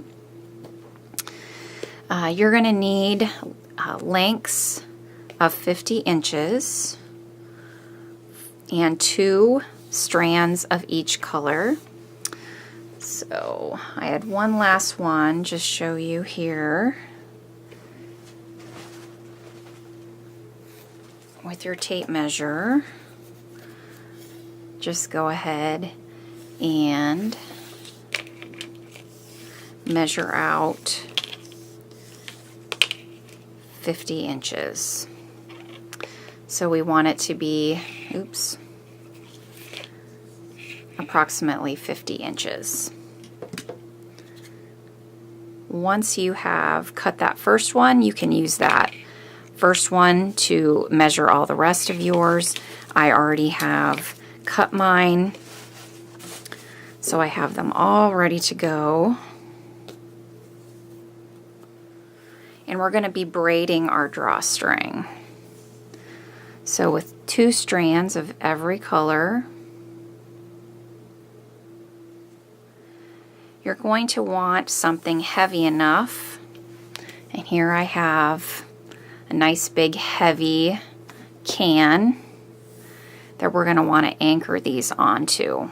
You're going to need lengths of 50 inches and 2 strands of each color. So I had one last one, just show you here. With your tape measure, just go ahead and measure out 50 inches. So we want it to be, approximately 50 inches. Once you have cut that first one, you can use that first one to measure all the rest of yours. I already have cut mine, So I have them all ready to go. And we're going to be braiding our drawstring. So with 2 strands of every color, you're going to want something heavy enough. And here I have a nice big heavy can that we're going to want to anchor these onto.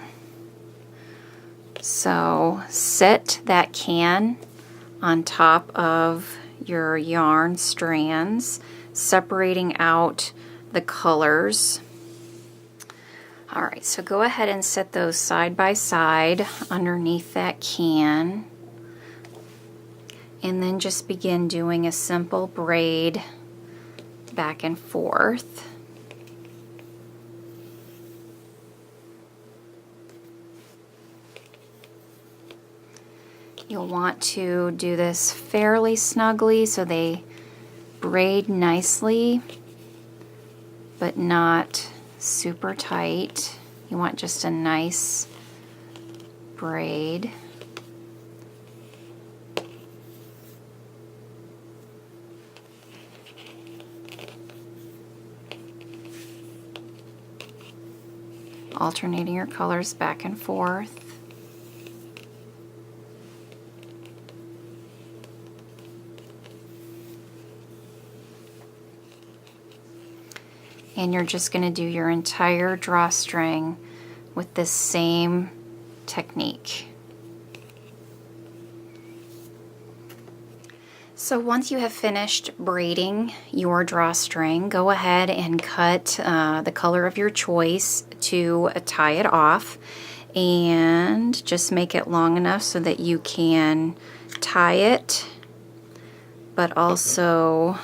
So sit that can on top of your yarn strands, separating out the colors. Alright, so go ahead and set those side by side underneath that can, and then just begin doing a simple braid back and forth. You'll want to do this fairly snugly so they braid nicely, but not super tight. You want just a nice braid. Alternating your colors back and forth. And you're just going to do your entire drawstring with this same technique. So once you have finished braiding your drawstring, go ahead and cut the color of your choice to tie it off, and just make it long enough so that you can tie it, but also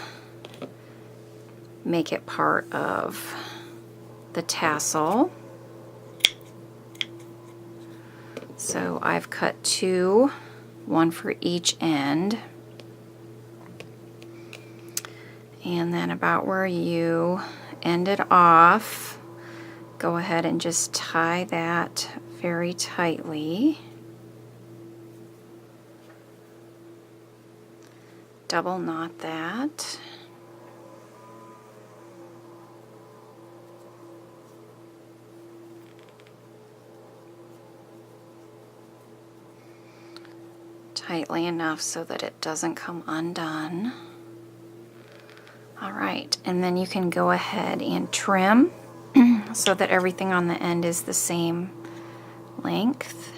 make it part of the tassel. So I've cut 2, one for each end. And then about where you ended off, go ahead and just tie that very tightly. Double knot that. Tightly enough so that it doesn't come undone. Alright, and then you can go ahead and trim so that everything on the end is the same length.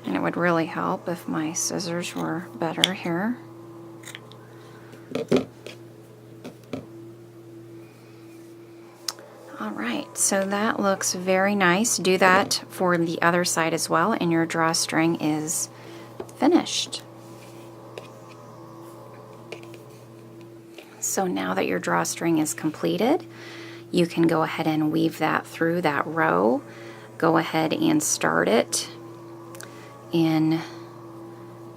And it would really help if my scissors were better here. Alright, so that looks very nice. Do that for the other side as well, and your drawstring is finished. So now that your drawstring is completed, you can go ahead and weave that through that row. Go ahead and start it in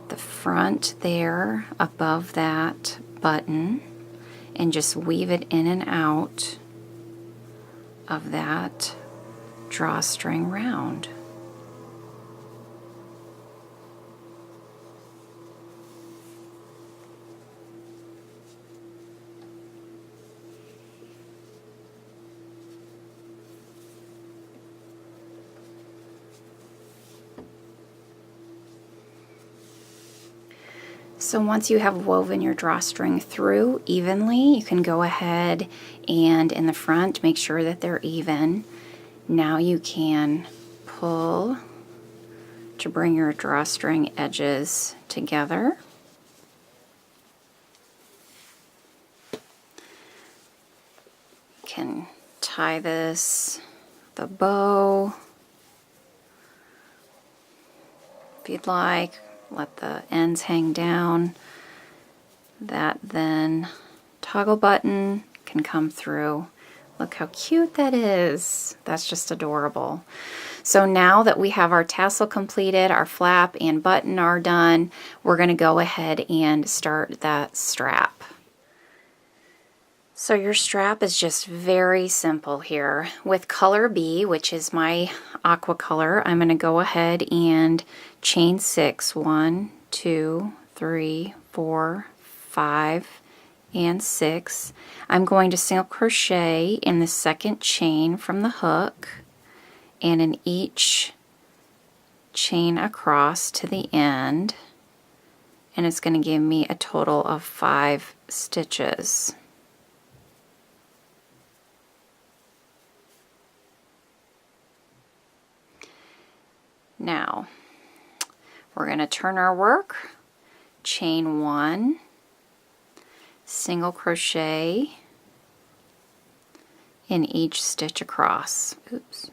the front there above that button, and just weave it in and out of that drawstring round. So once you have woven your drawstring through evenly, you can go ahead and in the front make sure that they're even. Now you can pull to bring your drawstring edges together. You can tie this with a bow if you'd like. Let the ends hang down. That then toggle button can come through. Look how cute that is. That's just adorable. So now that we have our tassel completed, our flap and button are done, we're going to go ahead and start that strap. So your strap is just very simple here. With color B, which is my aqua color, I'm going to go ahead and chain 6. 1, 2, 3, 4, 5, and 6. I'm going to single crochet in the second chain from the hook and in each chain across to the end, and it's going to give me a total of 5 stitches. Now we're going to turn our work, chain 1, single crochet in each stitch across. Oops.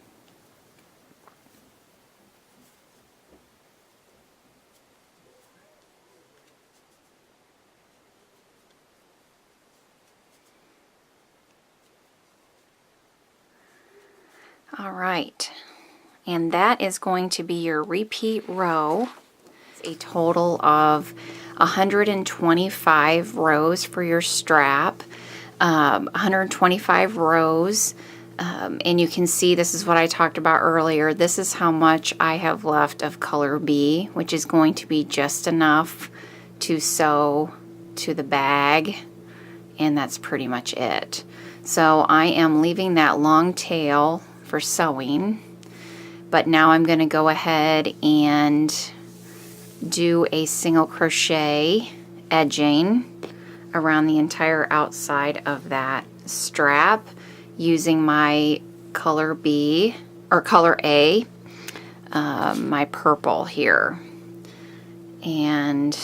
All right, and that is going to be your repeat row. It's a total of 125 rows for your strap, 125 rows, and you can see this is what I talked about earlier. This is how much I have left of color B, which is going to be just enough to sew to the bag, and that's pretty much it. So I am leaving that long tail for sewing, but now I'm going to go ahead and do a single crochet edging around the entire outside of that strap using my color B or color A, my purple here. And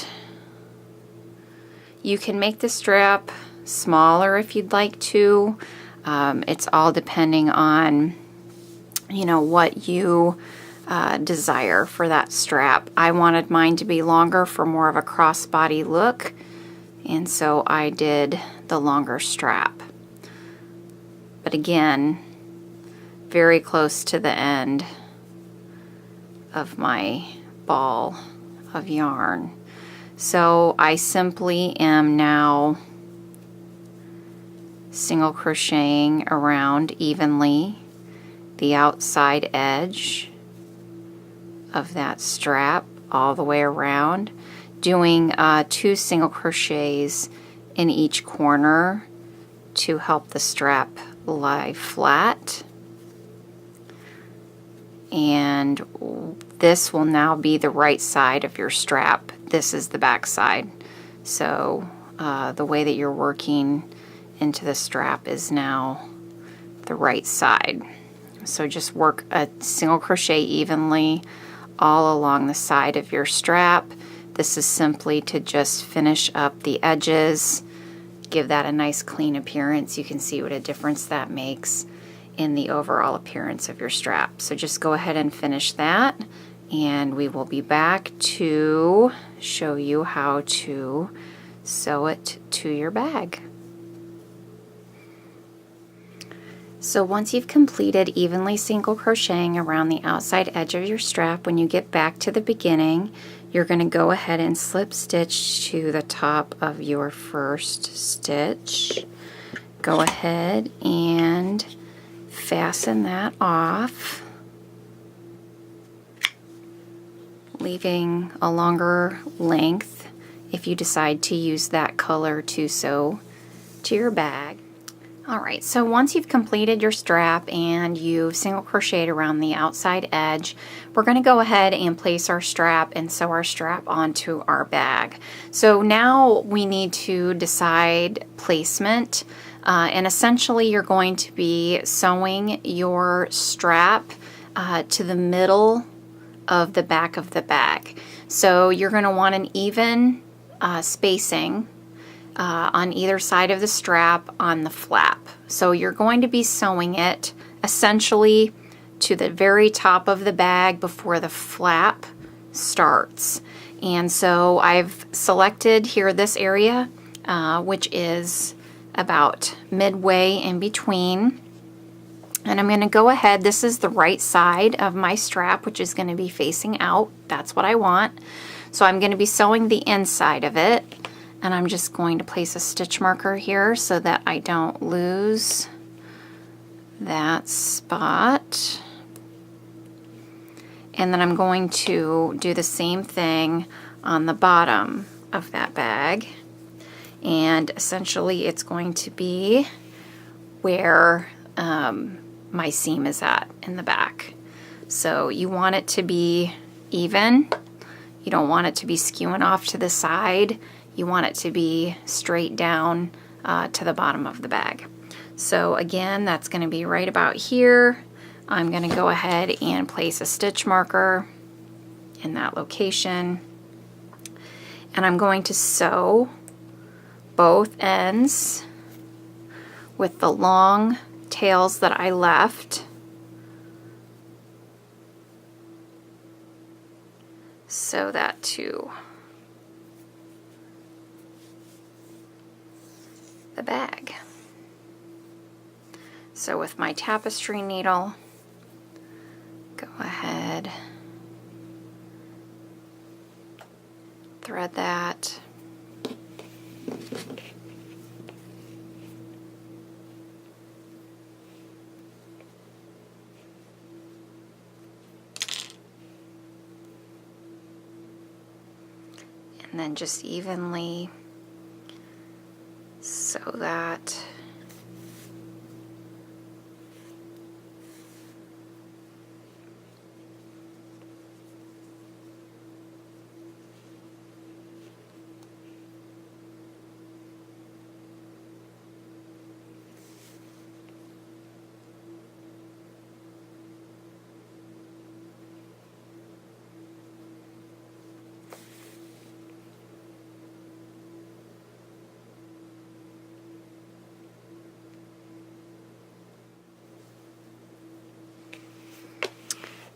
you can make the strap smaller if you'd like to. It's all depending on what you desire for that strap. I wanted mine to be longer for more of a crossbody look, and so I did the longer strap. But again, very close to the end of my ball of yarn. So I simply am now single crocheting around evenly the outside edge of that strap all the way around, doing 2 single crochets in each corner to help the strap lie flat. And this will now be the right side of your strap. This is the back side. So the way that you're working into the strap is now the right side. So just work a single crochet evenly all along the side of your strap. This is simply to just finish up the edges, give that a nice clean appearance. You can see what a difference that makes in the overall appearance of your strap. So just go ahead and finish that, and we will be back to show you how to sew it to your bag. So once you've completed evenly single crocheting around the outside edge of your strap, when you get back to the beginning, you're going to go ahead and slip stitch to the top of your first stitch. Go ahead and fasten that off, leaving a longer length if you decide to use that color to sew to your bag. Alright, so once you've completed your strap and you've single crocheted around the outside edge, we're going to go ahead and place our strap and sew our strap onto our bag. So now we need to decide placement, and essentially you're going to be sewing your strap to the middle of the back of the bag. So you're going to want an even spacing on either side of the strap on the flap. So you're going to be sewing it essentially to the very top of the bag before the flap starts. And so I've selected here this area, which is about midway in between. And I'm going to go ahead, this is the right side of my strap, which is going to be facing out. That's what I want. So I'm going to be sewing the inside of it. And I'm just going to place a stitch marker here so that I don't lose that spot. And then I'm going to do the same thing on the bottom of that bag. And essentially it's going to be where my seam is at in the back. So you want it to be even. You don't want it to be skewing off to the side. You want it to be straight down to the bottom of the bag. So again, that's going to be right about here. I'm going to go ahead and place a stitch marker in that location. And I'm going to sew both ends with the long tails that I left. Sew that to the bag. So with my tapestry needle, go ahead, thread that. And then just evenly sew that.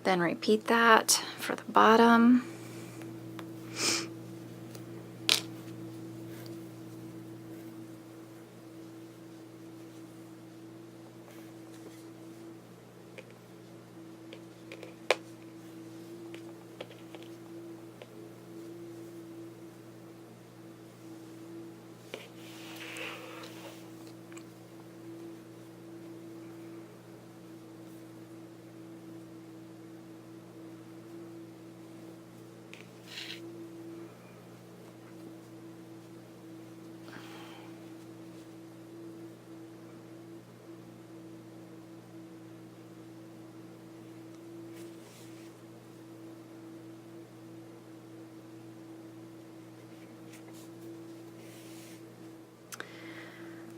Then repeat that for the bottom.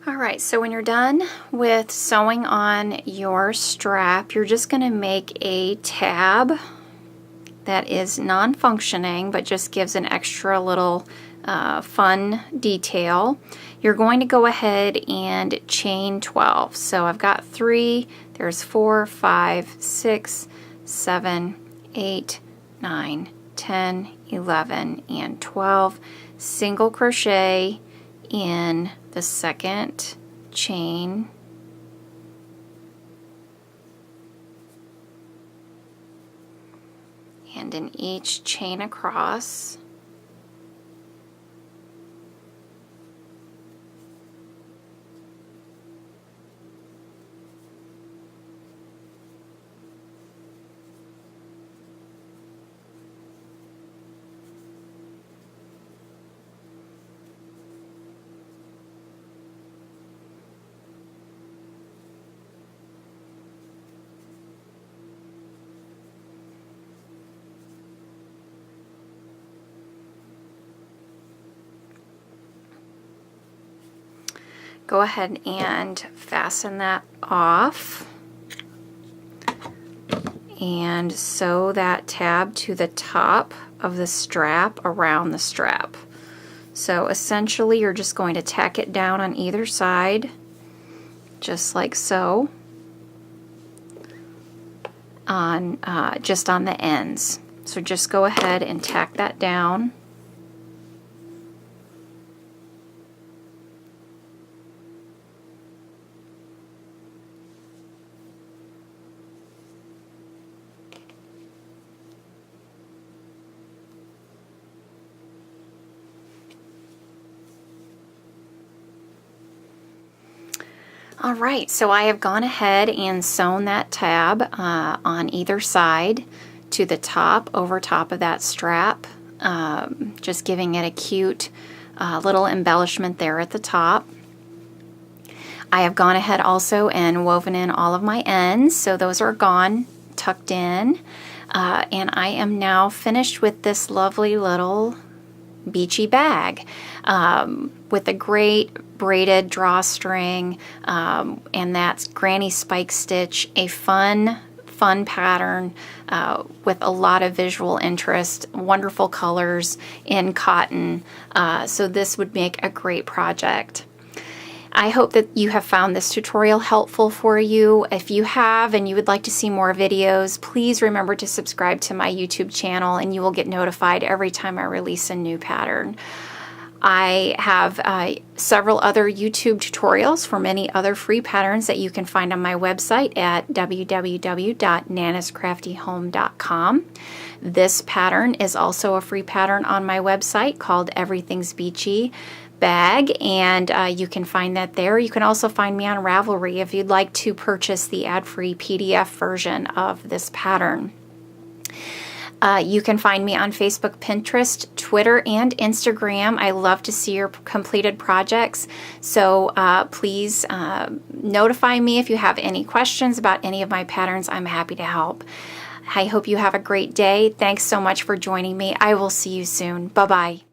Alright, so when you're done with sewing on your strap, you're just going to make a tab that is non-functioning but just gives an extra little fun detail. You're going to go ahead and chain 12. So I've got 3, there's 4, 5, 6, 7, 8, 9, 10, 11, and 12. Single crochet in the second chain, and in each chain across, go ahead and fasten that off and sew that tab to the top of the strap around the strap. So essentially you're just going to tack it down on either side, just like so, on just on the ends. So just go ahead and tack that down. All right, so I have gone ahead and sewn that tab on either side to the top, over top of that strap, just giving it a cute little embellishment there at the top. I have gone ahead also and woven in all of my ends, so those are gone, tucked in, and I am now finished with this lovely little Beachy bag with a great braided drawstring, and that's granny spike stitch, a fun pattern with a lot of visual interest, wonderful colors in cotton, so this would make a great project. I hope that you have found this tutorial helpful for you. If you have and you would like to see more videos, please remember to subscribe to my YouTube channel and you will get notified every time I release a new pattern. I have several other YouTube tutorials for many other free patterns that you can find on my website at www.nanascraftyhome.com. This pattern is also a free pattern on my website called Everything's Beachy bag, and you can find that there. You can also find me on Ravelry if you'd like to purchase the ad-free PDF version of this pattern. You can find me on Facebook, Pinterest, Twitter, and Instagram. I love to see your completed projects, so please notify me if you have any questions about any of my patterns. I'm happy to help. I hope you have a great day. Thanks so much for joining me. I will see you soon. Bye-bye.